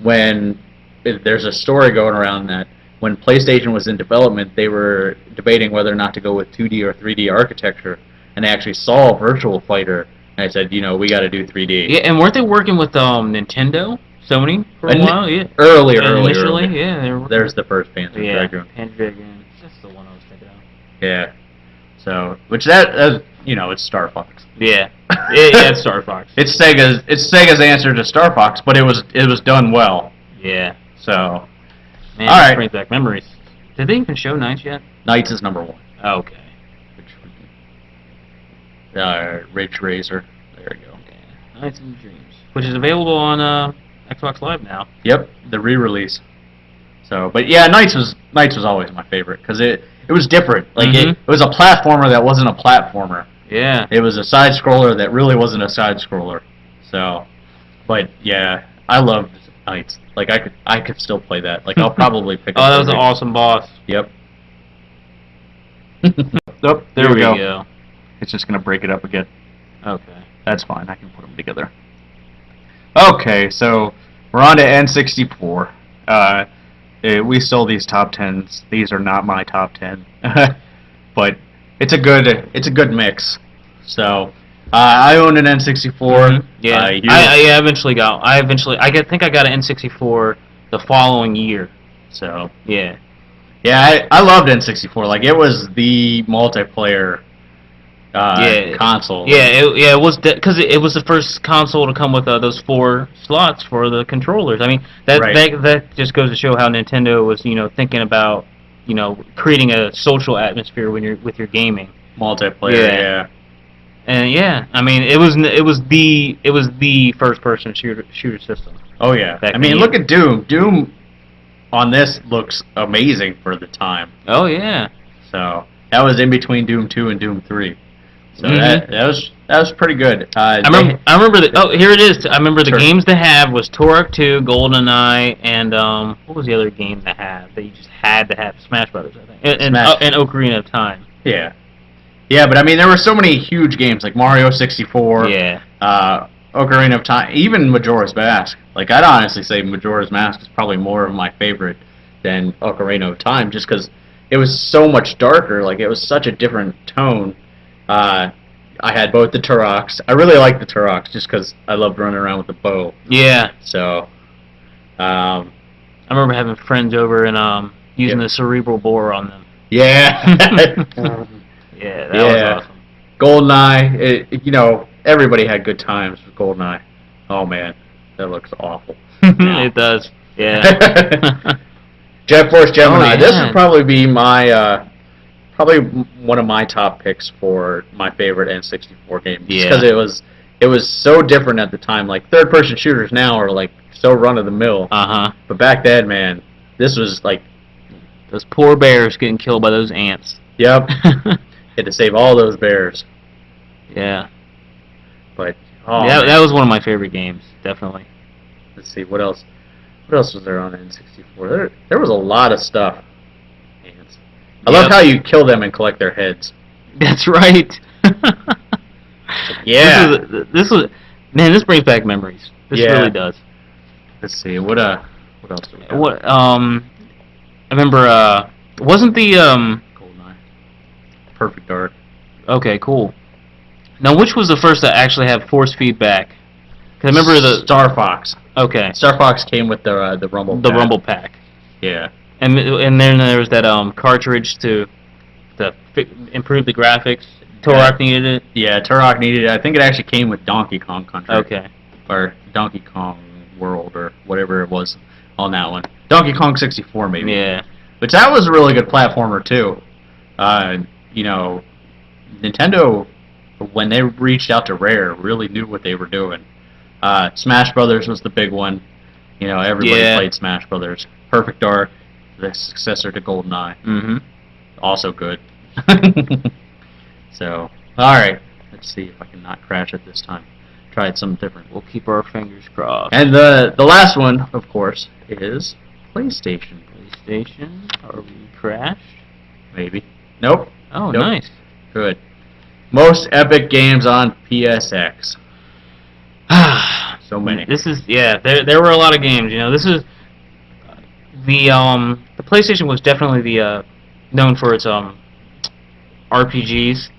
when there's a story going around that when PlayStation was in development, they were debating whether or not to go with 2D or 3D architecture, and they actually saw Virtual Fighter, and I said, we got to do 3D.
Yeah, and weren't they working with Nintendo, Sony for a while? Yeah.
Earlier.
Initially, yeah. They were,
There's the first Panzer Dragoon.
Panzer Dragoon. That's the one I was thinking of.
Yeah. So, which that it's Star Fox.
Yeah. Yeah, it's Star Fox.
It's Sega's answer to Star Fox, but it was done well.
Yeah.
So,
Man,
all right.
brings back memories. Did they even show Knights yet?
Knights is number 1.
Okay.
Ridge Racer. There you go.
Yeah. Knights and Dreams, which is available on Xbox Live now.
Yep, the re-release. So, but yeah, Knights was always my favorite because it was different. Like
Mhm.
it was a platformer that wasn't a platformer.
Yeah.
It was a side scroller that really wasn't a side scroller. So, but yeah, I loved Knights. Like I could still play that. Like I'll probably pick.
Oh, that was an awesome boss.
Yep.
Oh, there we go.
go.
It's just gonna break it up again.
Okay.
That's fine. I can put them together. Okay, so we're on to N64. We stole these top 10s. These are not my top 10, but
It's a good mix. So I own an N64.
Mm-hmm. Yeah.
I
think I got an N64 the following year. So yeah.
Yeah, I loved N64. Like, it was the multiplayer console.
Yeah, it was because it was the first console to come with those 4 slots for the controllers. I mean, that just goes to show how Nintendo was, thinking about, creating a social atmosphere when you're with your gaming.
Multiplayer, yeah.
And yeah, I mean, it was the first person shooter system.
Oh yeah. I mean, look at Doom. Doom on this looks amazing for the time.
Oh yeah.
So that was in between Doom 2 and Doom 3. So that was pretty good.
I remember here it is. I remember the games to have was Turok 2, GoldenEye, and what was the other game to have that you just had to have? Smash Brothers, I think, and Ocarina of Time.
Yeah. Yeah, but I mean, there were so many huge games like Mario 64.
Yeah.
Ocarina of Time, even Majora's Mask. Like, I'd honestly say Majora's Mask is probably more of my favorite than Ocarina of Time, just because it was so much darker. Like, it was such a different tone. I had both the Turoks. I really liked the Turoks just because I loved running around with the bow.
Yeah.
So,
I remember having friends over and using the cerebral bore on them.
Yeah.
Yeah, that was awesome.
GoldenEye, everybody had good times with GoldenEye. Oh man, that looks awful.
It does. Yeah.
Jet Force Gemini.
Oh, yeah.
This would probably be my probably one of my top picks for my favorite N64 game.
Yeah.
Because it was so different at the time. Like, third-person shooters now are like so run-of-the-mill. But back then, man, this was like
those poor bears getting killed by those ants.
Yep. Had to save all those bears.
Yeah.
But
that was one of my favorite games, definitely.
Let's see, what else? What else was there on N64? There was a lot of stuff. I love how you kill them and collect their heads.
That's right.
Yeah.
This brings back memories. This really does.
Let's see, what else do we have?
I remember wasn't the
GoldenEye. Perfect Dark.
Okay, cool. Now, which was the first to actually have force feedback? Because I remember the
Star Fox.
Okay.
Star Fox came with the Rumble Pack.
The Rumble Pack.
Yeah.
And then there was that cartridge to improve the graphics. Turok needed it.
Yeah, Turok needed it. I think it actually came with Donkey Kong Country.
Okay.
Or Donkey Kong World or whatever it was on that one. Donkey Kong 64 maybe.
Yeah.
Which that was a really good platformer too. Nintendo, when they reached out to Rare, really knew what they were doing. Smash Brothers was the big one. Everybody played Smash Brothers. Perfect Dark, the successor to GoldenEye.
Mm-hmm.
Also good. So, alright. Let's see if I can not crash it this time. Try it something different.
We'll keep our fingers crossed.
And the last one, of course, is PlayStation.
Are we crashed?
Maybe. Nope.
Oh,
nope.
Nice.
Good. Most epic games on PSX. So many.
There were a lot of games. This is the PlayStation was definitely known for its RPGs.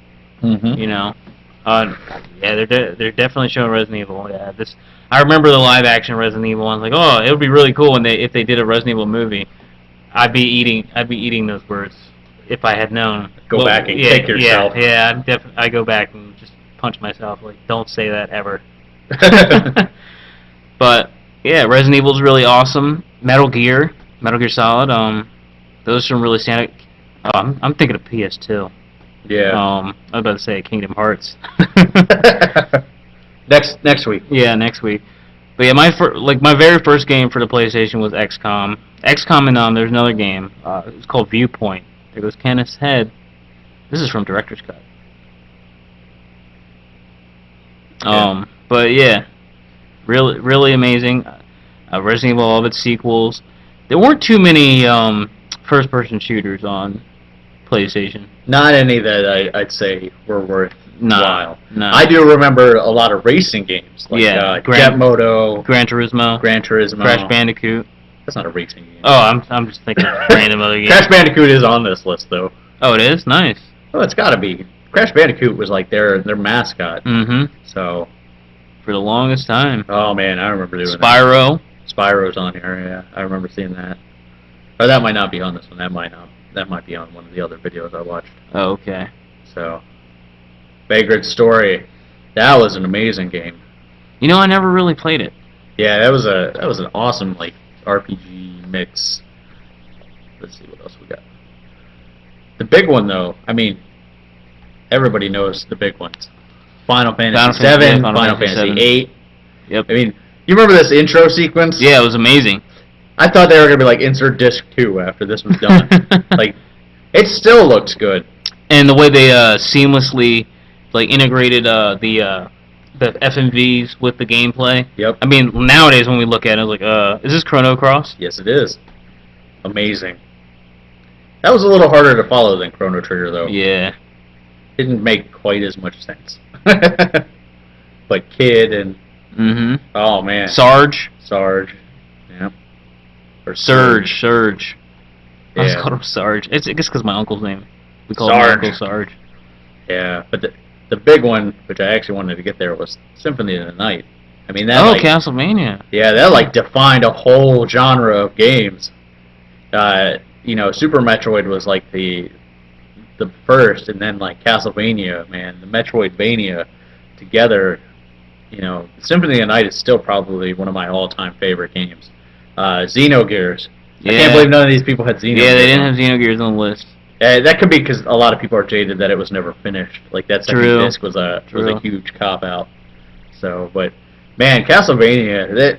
Mm-hmm.
They're definitely showing Resident Evil. Yeah, I remember the live action Resident Evil. I was like, oh, it would be really cool if they did a Resident Evil movie. I'd be eating those words if I had known.
Go back and kick yourself.
Yeah, I go back and just punch myself. Like, don't say that ever. But yeah, Resident Evil's really awesome. Metal Gear Solid. Those are some really standout. I'm thinking of PS2.
Yeah.
I was about to say Kingdom Hearts.
Next week.
Yeah, next week. But yeah, my very first game for the PlayStation was XCOM. XCOM and there's another game. It's called Viewpoint. There goes Kenneth's head. This is from Director's Cut. But yeah, really amazing. Resident Evil, all of its sequels. There weren't too many first-person shooters on PlayStation.
Not any that I'd say were worth while.
No.
I do remember a lot of racing games, like Jet Moto,
Gran Turismo, Crash Bandicoot.
That's not a racing game.
Oh, I'm just thinking of random other games.
Crash Bandicoot is on this list, though.
Oh, it is? Nice.
Oh, it's got to be. Crash Bandicoot was like their mascot.
Mm-hmm.
So.
For the longest time.
Oh, man, I remember doing
Spyro.
that. Spyro's on here, yeah. I remember seeing that. But that might not be on this one. That might be on one of the other videos I watched.
Oh, okay.
So. Vagrant Story. That was an amazing game.
You know, I never really played it.
Yeah, that was an awesome, like, RPG mix. Let's see what else we got. The big one, though, I mean, everybody knows the big ones. Final Fantasy VII, Final Fantasy VIII.
Yep.
I mean, you remember this intro sequence?
Yeah, it was amazing.
I thought they were going to be like, insert disc 2 after this was done. Like, it still looks good.
And the way they seamlessly, like, integrated the FMVs with the gameplay.
Yep.
I mean, nowadays when we look at it, it's like, is this Chrono Cross?
Yes, it is. Amazing. That was a little harder to follow than Chrono Trigger, though.
Yeah.
Didn't make quite as much sense. But Kid and...
Mm-hmm.
Oh, man.
Sarge.
Yeah. Or
Surge. I just
Yeah.
called him Sarge. It's guess because my uncle's name. We call
Sarge.
him Uncle Sarge.
Yeah, but the big one, which I actually wanted to get there, was Symphony of the Night. I mean, that
Castlevania.
Yeah, that like defined a whole genre of games. You know, Super Metroid was like the first, and then like Castlevania, man, the Metroidvania together. You know, Symphony of the Night is still probably one of my all-time favorite games. Xenogears.
Yeah.
I can't believe none of these people had Xenogears.
Yeah, they didn't have Xenogears on the list.
That could be because a lot of people are jaded that it was never finished. Like that second
True.
disc was a huge cop out. So, but man, Castlevania,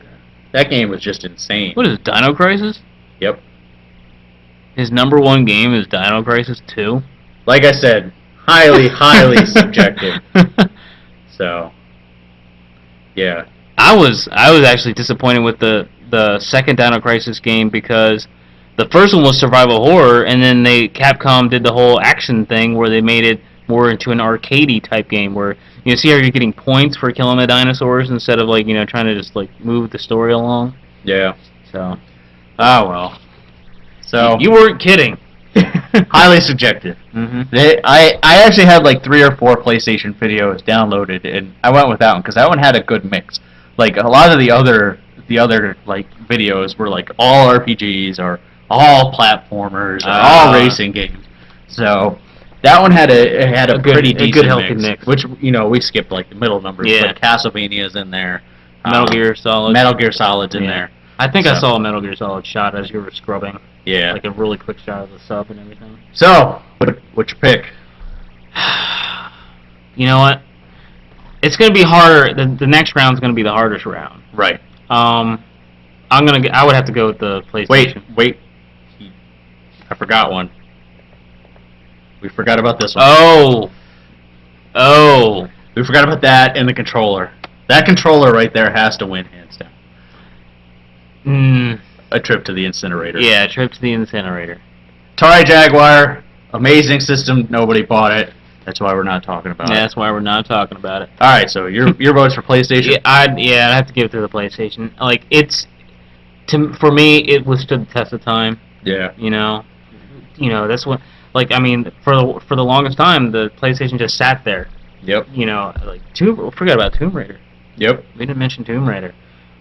that game was just insane.
What is it, Dino Crisis?
Yep.
His number one game is Dino Crisis 2.
Like I said, highly subjective. So, yeah.
I was actually disappointed with the second Dino Crisis game because the first one was survival horror, and then Capcom did the whole action thing where they made it more into an arcadey type game where you see how you're getting points for killing the dinosaurs instead of like trying to just like move the story along.
Yeah.
So.
Oh well. So
you weren't kidding.
Highly subjective.
Mm-hmm.
I actually had like 3 or 4 PlayStation videos downloaded, and I went with that one because that one had a good mix. Like a lot of the other like videos were like all RPGs or all platformers or all racing games. So that one had a pretty decent
good healthy mix.
Which we skipped like the middle numbers.
Yeah.
Like Castlevania's in there.
Metal Gear Solid.
Metal Gear Solid's in there.
I think I saw a Metal Gear Solid shot as you were scrubbing.
Yeah.
Like a really quick shot of the sub and everything.
So, what's your pick?
You know what? It's gonna be harder. The next round's gonna be the hardest round.
Right.
I would have to go with the PlayStation.
Wait. I forgot one. We forgot about this one.
Oh.
We forgot about that and the controller. That controller right there has to win, hands down. A trip to the incinerator.
Yeah, a trip to the incinerator.
Atari Jaguar, amazing system. Nobody bought it. That's why we're not talking about it.
Yeah, that's why we're not talking about it.
All right, so your vote's for PlayStation.
Yeah, I'd have to give it to the PlayStation. Like for me, it withstood the test of time.
Yeah.
That's what. Like, I mean, for the longest time, the PlayStation just sat there.
Yep.
Forgot about Tomb Raider.
Yep.
We didn't mention Tomb Raider.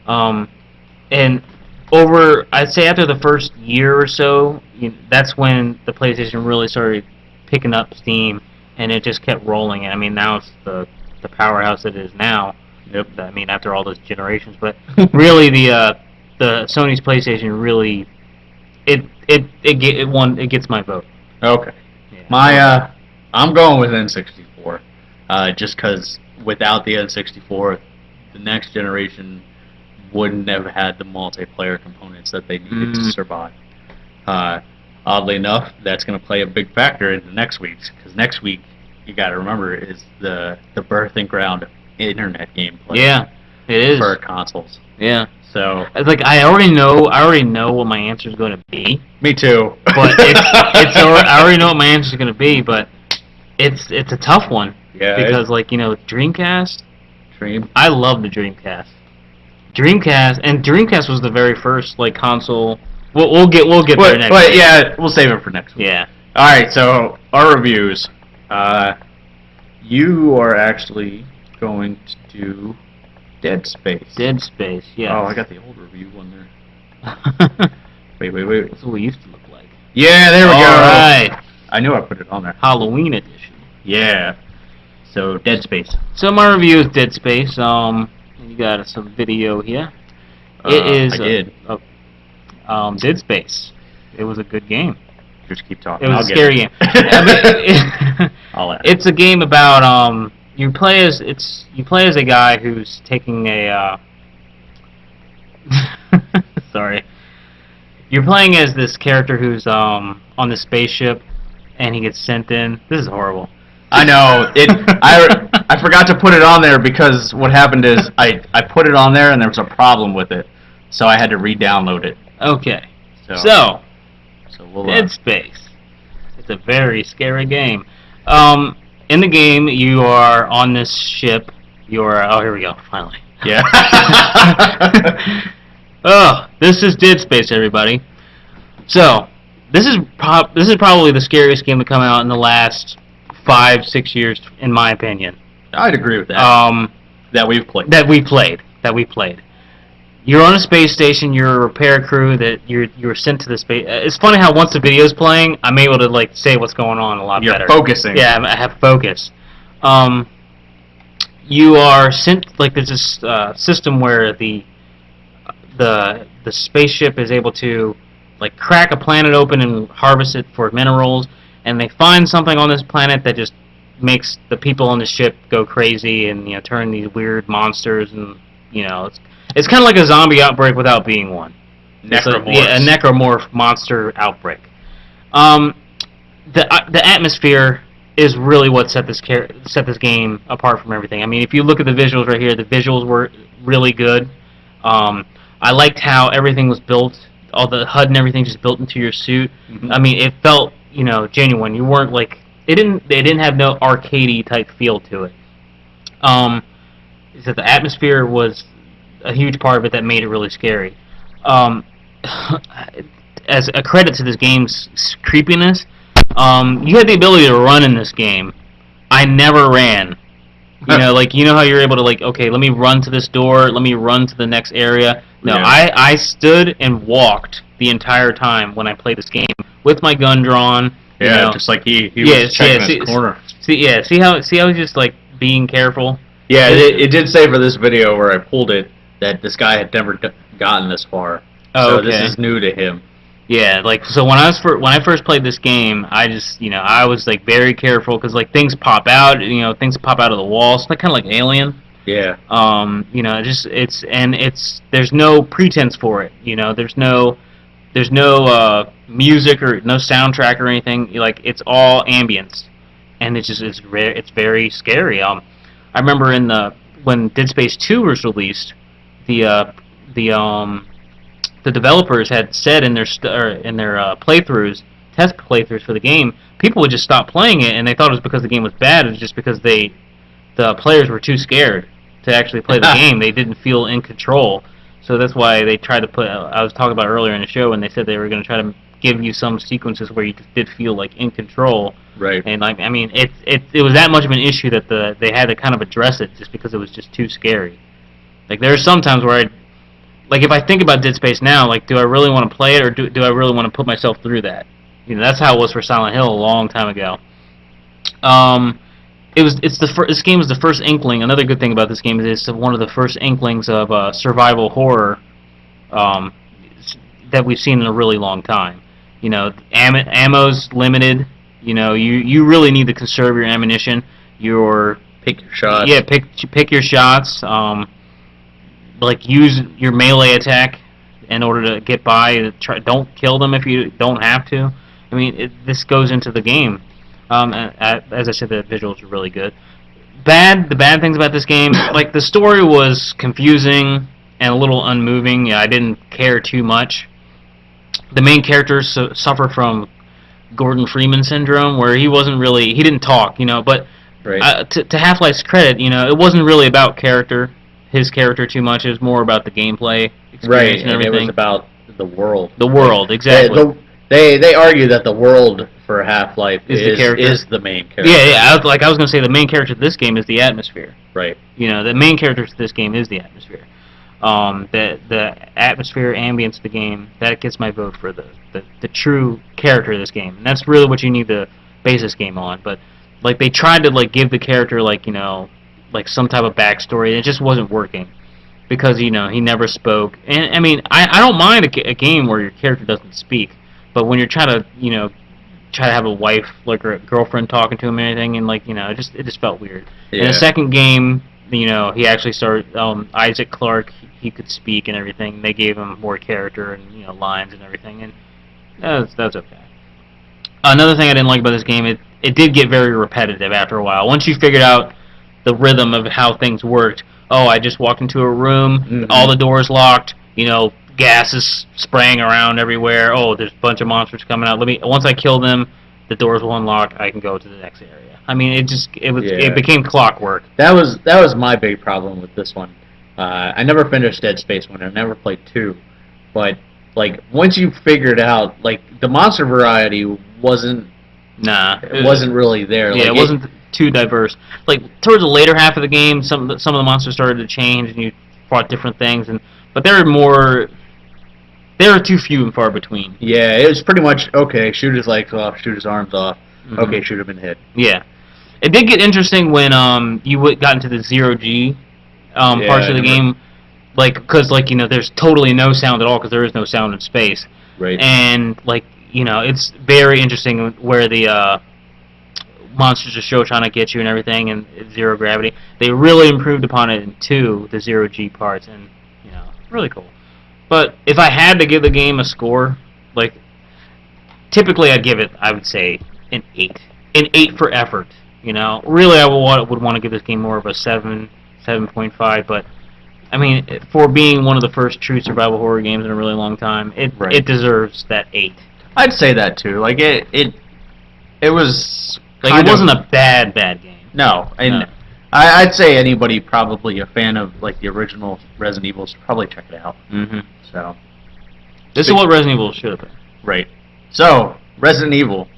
And I'd say after the first year or so, that's when the PlayStation really started picking up steam, and it just kept rolling. And I mean, now it's the powerhouse it is now.
Yep.
I mean, after all those generations, but really the Sony's PlayStation really it gets my vote.
Okay.
Yeah.
I'm going with N64. Just because without the N64, the next generation wouldn't have had the multiplayer components that they needed to survive. Oddly enough, that's going to play a big factor into next week's, because next week, you got to remember, is the birthing ground internet gameplay.
Yeah, it is.
For consoles.
Yeah.
So
It's like I already know what my answer is going to be,
me too.
but I already know what my answer is going to be, but it's a tough one.
Yeah.
Because Dreamcast,
Dream.
I love the Dreamcast. Dreamcast was the very first console. We'll get there next.
But yeah, we'll save it for next week.
Yeah.
All right. So our reviews. You are actually going to do Dead Space.
Dead Space. Yeah.
Oh, I got the old review one there. Wait.
That's what we used to look like.
Yeah, there we go.
All right.
I knew I put it on there.
Halloween edition.
Yeah. So Dead Space.
So my review is Dead Space. You got some video here. It is.
I did.
Dead Space. It was a good game.
Just keep talking.
It was a scary game. It's a game about you play as a guy who's taking a sorry. You're playing as this character who's on the spaceship, and he gets sent in. This is horrible.
I know. I forgot to put it on there because what happened is I put it on there and there was a problem with it, so I had to re-download it.
Okay.
So we'll,
Dead Space. It's a very scary game. In the game, you are on this ship. Oh, here we go. Finally.
Yeah.
Oh, this is Dead Space, everybody. So, this is probably the scariest game to come out in the last 5-6 years, in my opinion.
I'd agree with that. That we've played.
That we played. You're on a space station. You're a repair crew that you're sent to the space. It's funny how once the video's playing, I'm able to say what's going on a lot better.
You're focusing.
Yeah, I have focus. You are sent there's this system where the spaceship is able to crack a planet open and harvest it for minerals, and they find something on this planet that just makes the people on the ship go crazy and turn these weird monsters, and it's kind of like a zombie outbreak without being one.
Necromorphs.
A necromorph monster outbreak. The atmosphere is really what set this game apart from everything. I mean, if you look at the visuals right here, the visuals were really good. I liked how everything was built, all the HUD and everything just built into your suit.
Mm-hmm.
I mean, it felt genuine. You weren't they didn't have no arcadey type feel to it. Is that the atmosphere was a huge part of it that made it really scary. As a credit to this game's creepiness, you had the ability to run in this game. I never ran. You know how you're able to okay, let me run to this door, let me run to the next area. No, yeah. I stood and walked the entire time when I played this game with my gun drawn.
Yeah, just like he was checking his corner.
See how he's just being careful.
Yeah, it did say for this video where I pulled it that this guy had never gotten this far.
Oh,
so
okay.
This is new to him.
Yeah, so when I first played this game, I just I was very careful because things pop out, things pop out of the walls, kind of like Alien.
Yeah.
There's no pretense for it. There's no music or no soundtrack or anything. It's all ambience, and it's very scary. I remember when Dead Space 2 was released, the developers had said in their playthroughs, test playthroughs for the game, people would just stop playing it, and they thought it was because the game was bad. It was just because the players were too scared to actually play the game. They didn't feel in control. So that's why they tried to put. I was talking about earlier in the show when they said they were going to try to give you some sequences where you did feel in control.
Right.
And I mean, it was that much of an issue that they had to kind of address it just because it was just too scary. There are some times where if I think about Dead Space now, do I really want to play it, or do I really want to put myself through that? That's how it was for Silent Hill a long time ago. This game was the first inkling. Another good thing about this game is it's one of the first inklings of survival horror that we've seen in a really long time. Ammo's limited. You really need to conserve your ammunition.
Pick your shots.
Yeah, pick your shots. Use your melee attack in order to get by. Don't kill them if you don't have to. I mean, this goes into the game. As I said, the visuals are really good. The bad things about this game, like the story was confusing and a little unmoving. Yeah, I didn't care too much. The main characters suffer from Gordon Freeman syndrome, where he didn't talk, but
Right.
to Half-Life's credit, it wasn't really about his character too much. It was more about the gameplay experience
Right,
and
and it
everything.
was about the world.
The world, exactly.
They argue that the world for Half-Life
Is the character.
is the main character.
Yeah. I was gonna say the main character of this game is the atmosphere.
Right.
The main character of this game is the atmosphere. The atmosphere, ambience of the game, that gets my vote for the true character of this game, and that's really what you need to base this game on. But like they tried to give the character like some type of backstory, and it just wasn't working because he never spoke. And I mean I don't mind a game where your character doesn't speak, but when you're trying to try to have a wife or a girlfriend talking to him and anything, and it just felt weird.
Yeah.
In the second game, he actually started Isaac Clarke. He could speak and everything. They gave him more character and lines and everything, and that's okay. Another thing I didn't like about this game, it did get very repetitive after a while. Once you figured out the rhythm of how things worked, I just walked into a room, all the doors locked, gas is spraying around everywhere. Oh, there's a bunch of monsters coming out. Once I kill them, the doors will unlock. I can go to the next area. I mean, it became clockwork.
That was my big problem with this one. I never finished Dead Space 1. I never played 2, but once you figured out the monster variety wasn't really there.
Yeah, it wasn't too diverse. Towards the later half of the game, some of the monsters started to change, and you fought different things, but they were too few and far between.
Yeah, it was pretty much okay. Shoot his legs off, shoot his arms off.
Mhm.
Okay, shoot him in the head.
Yeah, it did get interesting when you got into the zero-G parts of the game, because there's totally no sound at all because there is no sound in space.
Right.
And it's very interesting where the monsters are trying to get you and everything, and zero gravity. They really improved upon it in 2, the zero-G parts, and really cool. But if I had to give the game a score, typically I would say an 8. An 8 for effort. Really I would want to give this game more of a 7.5, but I mean, for being one of the first true survival horror games in a really long time, it deserves that 8.
I'd say that too. It was
it wasn't a bad game.
No, and
No.
I'd say anybody probably a fan of the original Resident Evil should probably check it out.
Mm-hmm.
So
This is what Resident Evil should have been.
right. So Resident Evil.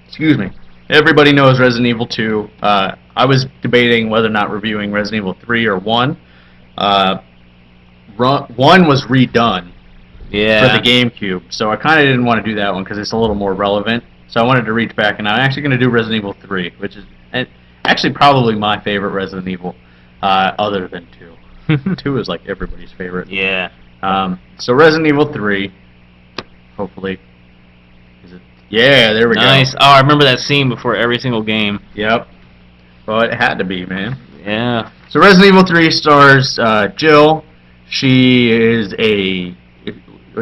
Excuse me. Everybody knows Resident Evil 2. I was debating whether or not reviewing Resident Evil 3 or 1. 1 was redone
Yeah.
for the GameCube, so I kind of didn't want to do that one because it's a little more relevant. So I wanted to reach back, and I'm actually going to do Resident Evil 3, which is actually probably my favorite Resident Evil, other than 2. 2 is everybody's favorite.
Yeah.
So Resident Evil 3, hopefully. Yeah, there we go.
Nice. Oh, I remember that scene before every single game.
Yep. Well, it had to be, man.
Yeah.
So Resident Evil 3 stars Jill. She is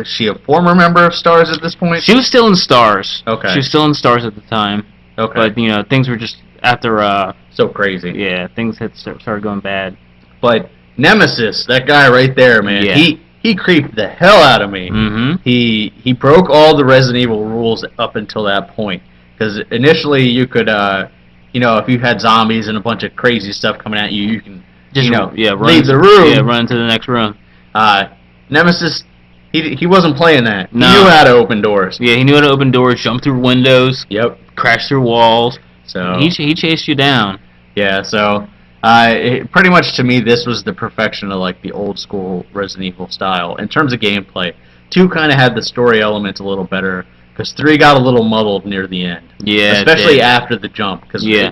she a former member of STARS at this point?
She was still in Stars.
Okay.
She was still in Stars at the time.
Okay.
But, things were just, after,
So crazy.
yeah, things had started going bad.
But Nemesis, that guy right there, man,
Yeah.
he creeped the hell out of me.
Mm-hmm.
He broke all the Resident Evil rules up until that point. Because initially you could, if you had zombies and a bunch of crazy stuff coming at you, you can,
Just,
leave
run
the room.
Yeah, run to the next room.
Nemesis, he wasn't playing that.
No.
He knew how to open doors.
Yeah, he knew how to open doors, jump through windows,
Yep.
crash through walls.
So
He chased you down.
yeah, so pretty much to me, this was the perfection of the old school Resident Evil style in terms of gameplay. 2 kind of had the story elements a little better because 3 got a little muddled near the end.
Yeah, it
especially
did.
after the jump. Because
Yeah.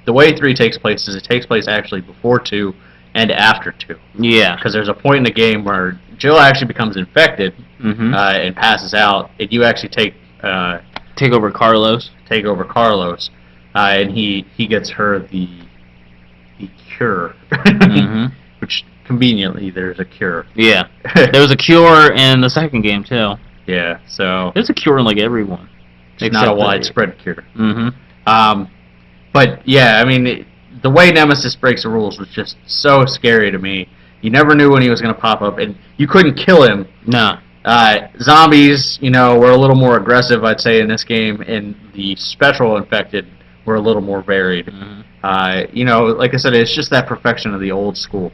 the way 3 takes place is it takes place actually before 2 and after 2.
Yeah.
Because there's a point in the game where Jill actually becomes infected
Mm-hmm.
and passes out, and you actually take
Take over Carlos.
over Carlos, and he gets her the cure,
Mm-hmm.
which conveniently there's a cure.
Yeah. There was a cure in the second game, too.
Yeah, so
There's a cure in, everyone.
it's not a widespread cure.
Mm-hmm.
But yeah, I mean, the way Nemesis breaks the rules was just so scary to me. You never knew when he was going to pop up, and you couldn't kill him.
No.
Zombies, were a little more aggressive, I'd say, in this game, and the special infected were a little more varied.
Mm-hmm.
Like I said, it's just that perfection of the old school.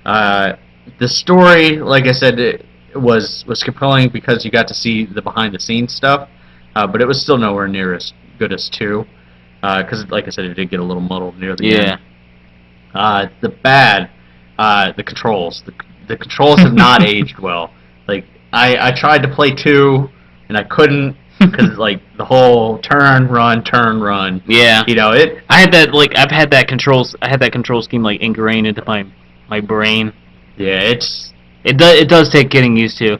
The story, like I said, it was compelling because you got to see the behind-the-scenes stuff, but it was still nowhere near as good as 2, because, like I said, it did get a little muddled near the end. The controls. The controls have not aged well. Like, I tried to play 2, and I couldn't, because, like, the whole turn, run.
Yeah.
It...
I had that, like, I had that control scheme, like, ingrained into my brain.
Yeah,
It does take getting used to.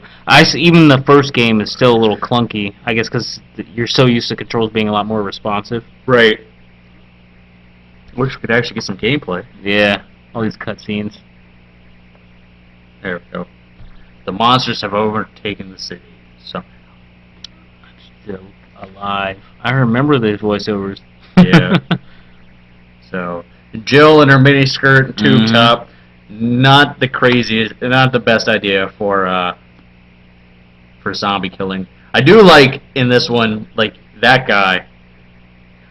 Even the first game is still a little clunky, I guess, because you're so used to controls being a lot more responsive.
Right. Wish we could actually get some gameplay.
Yeah, all these cutscenes.
There we go. The monsters have overtaken the city somehow.
I'm still alive. I remember those voiceovers.
Yeah. So, Jill in her miniskirt and tube top. Not the craziest, not the best idea for zombie killing. I do like in this one, like that guy,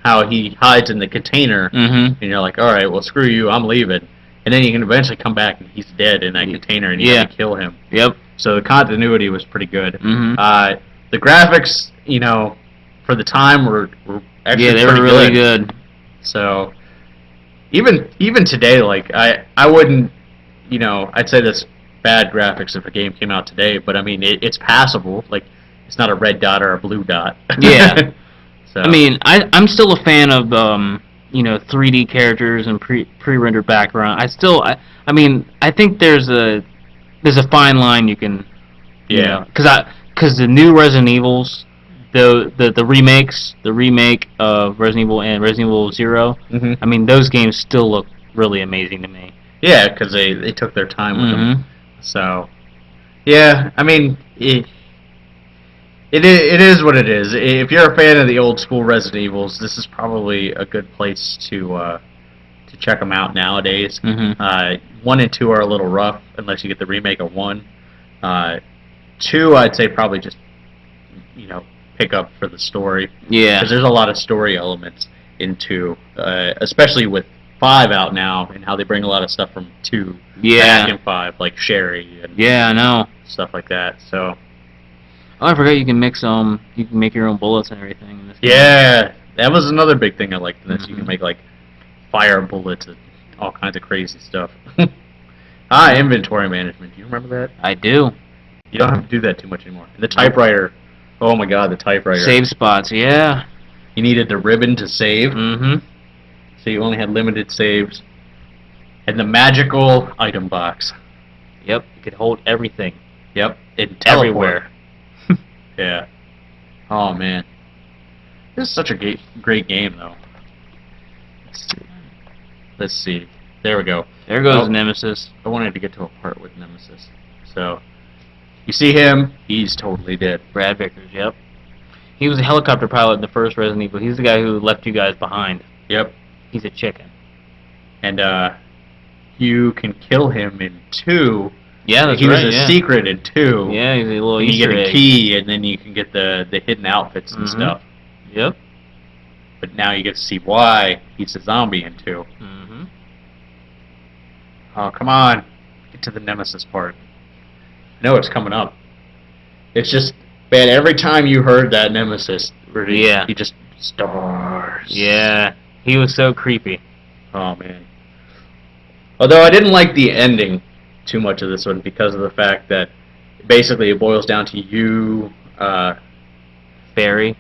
how he hides in the container, and you're like, all right, well, screw you, I'm leaving. And then you can eventually come back and he's dead in that container, and you have to kill him.
Yep.
So the continuity was pretty good. The graphics, for the time were actually
they were really good.
So even today, like I wouldn't. I'd say that's bad graphics if a game came out today, but I mean, it's passable. Like, it's not a red dot or a blue dot.
Yeah.
So.
I mean, I'm still a fan of 3D characters and pre-rendered background. I mean, I think there's a fine line you can, because the new Resident Evils, the remakes, the remake of Resident Evil and Resident Evil 0, I mean, those games still look really amazing to me.
Yeah, because they took their time with them. So, yeah, I mean, it is what it is. If you're a fan of the old school Resident Evils, this is probably a good place to check them out nowadays. 1 and 2 are a little rough unless you get the remake of 1. 2, I'd say probably just pick up for the story.
Yeah,
because there's a lot of story elements in 2, especially with 5 out now, and how they bring a lot of stuff from 2 back in 5, like Sherry and
I know,
stuff like that. So,
I forgot you can mix you can make your own bullets and everything in this game.
Yeah, that was another big thing I liked in this. You can make like fire bullets and all kinds of crazy stuff. Inventory management. Do you remember that?
I do.
You don't have to do that too much anymore. And the typewriter. Oh my God, the typewriter.
Save spots. Yeah.
You needed the ribbon to save. So you only had limited saves. And the magical item box.
Yep, you could hold everything.
Yep,
everywhere.
Yeah. Oh man, this is such a great game, though. Let's see. There we go.
There goes Nemesis.
I wanted to get to a part with Nemesis. So, you see him? He's totally dead.
Brad Vickers. Yep. He was a helicopter pilot in the first Resident Evil. He's the guy who left you guys behind.
Yep.
He's a chicken.
And you can kill him in 2.
Yeah, that's
he
right.
He was a secret in 2.
Yeah, he's a little
Easter egg. You get a
egg.
key, and then you can get the hidden outfits and stuff.
Yep.
But now you get to see why he's a zombie in 2. Oh, come on. Get to the Nemesis part. I know it's coming up. It's just, man, every time you heard that Nemesis, he just stars.
Yeah, he was so creepy.
Oh, man. Although I didn't like the ending too much of this one because of the fact that basically it boils down to you,
Barry.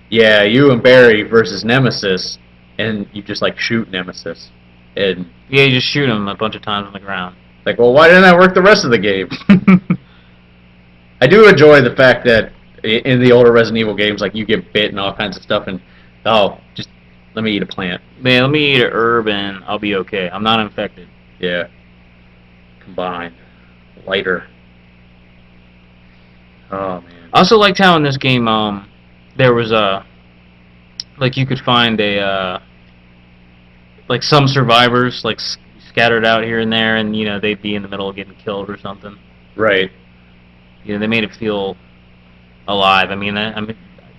Yeah, you and Barry versus Nemesis, and you just like shoot Nemesis. And
yeah, you just shoot him a bunch of times on the ground.
Like, well, why didn't that work the rest of the game? I do enjoy the fact that in the older Resident Evil games, like, you get bit and all kinds of stuff, and, just let me eat a plant.
Man, let me eat an herb and I'll be okay. I'm not infected.
Yeah. Combined. Lighter. Oh, man.
I also liked how in this game, there was like, you could find like some survivors like scattered out here and there, and they'd be in the middle of getting killed or something.
Right.
They made it feel alive. I mean,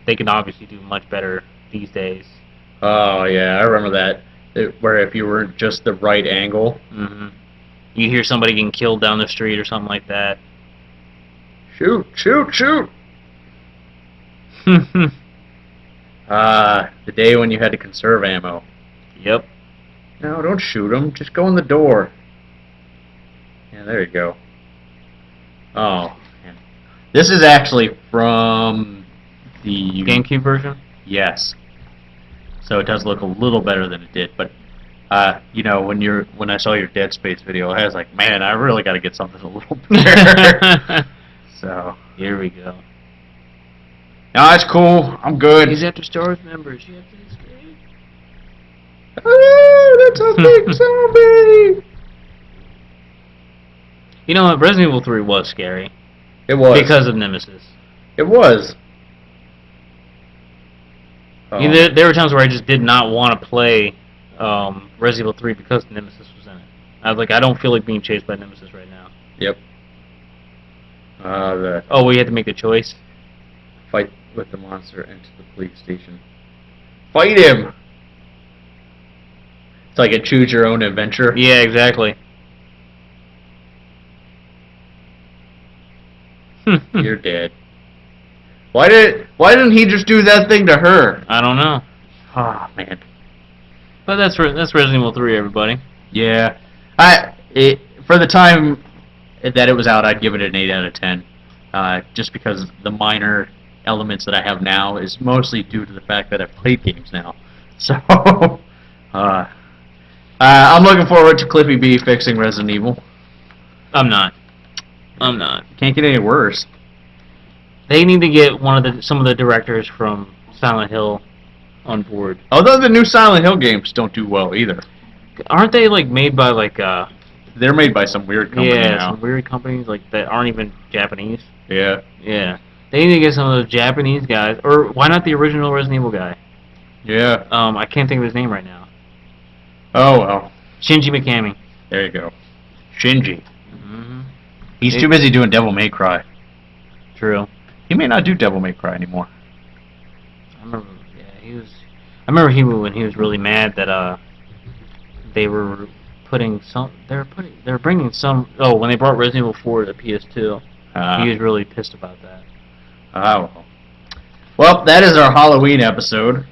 they can obviously do much better these days.
Oh yeah, I remember that. Where if you were just the right angle.
Mm-hmm. You hear somebody getting killed down the street or something like that.
Shoot! The day when you had to conserve ammo.
Yep.
No, don't shoot him. Just go in the door. Yeah, there you go. Oh, man. This is actually from the
GameCube version?
Yes. So it does look a little better than it did, but when I saw your Dead Space video, I was like, man, I really got to get something a little better. So
here we go.
No, it's cool. I'm good.
He's after Star Wars members. You have to escape.
Oh, that's a big zombie.
You know what? Resident Evil 3 was scary.
It was.
Because of Nemesis.
It was.
There were times where I just did not want to play Resident Evil 3 because Nemesis was in it. I was like, I don't feel like being chased by Nemesis right now.
Yep.
We had to make a choice.
Fight with the monster into the police station. Fight him! It's like a choose-your-own adventure.
Yeah, exactly.
You're dead. Why didn't he just do that thing to her?
I don't know.
Oh, man.
But that's Resident Evil 3, everybody.
Yeah. For the time that it was out, I'd give it an 8 out of 10. Just because the minor elements that I have now is mostly due to the fact that I've played games now. So, I'm looking forward to Cliffy B fixing Resident Evil.
I'm not.
Can't get any worse.
They need to get some of the directors from Silent Hill on board.
Although the new Silent Hill games don't do well either.
Aren't they made by
They're made by some weird company now.
Some weird companies that aren't even Japanese.
Yeah.
Yeah. They need to get some of those Japanese guys, or why not the original Resident Evil guy?
Yeah.
I can't think of his name right now.
Oh well.
Shinji Mikami.
There you go. Shinji.
Mm-hmm.
He's too busy doing Devil May Cry.
True.
He may not do Devil May Cry anymore.
I remember. Yeah, he was. I remember when he was really mad that they were putting some. They were bringing some. Oh, when they brought Resident Evil 4 to PS2, he was really pissed about that.
Oh. Well, that is our Halloween episode.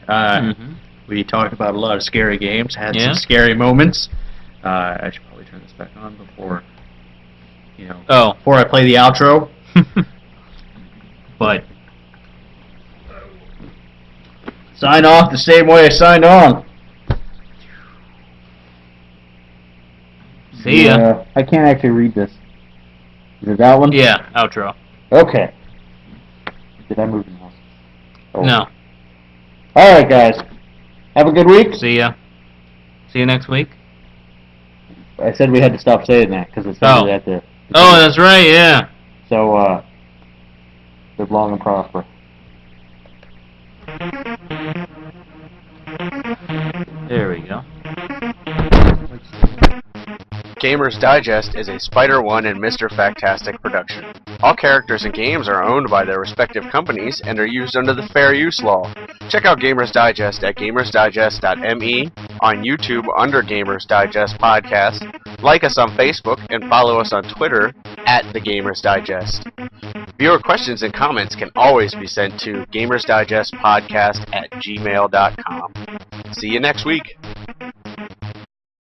We talked about a lot of scary games, had some scary moments. I should probably turn this back on before I play the outro. But sign off the same way I signed on.
See ya.
I can't actually read this. Is it that one?
Yeah, outro.
Okay. Did I move the mouse? Oh.
No.
Alright, guys. Have a good week.
See ya. See you next week.
I said we had to stop saying that because it's not at the...
Oh, that's right, yeah.
So, live long and prosper.
There we go.
Gamers Digest is a Spider One and Mr. Factastic production. All characters and games are owned by their respective companies and are used under the Fair Use Law. Check out Gamers Digest at gamersdigest.me, on YouTube under Gamers Digest Podcast, like us on Facebook, and follow us on Twitter at The Gamers Digest. Viewer questions and comments can always be sent to gamersdigestpodcast@gmail.com. See you next week.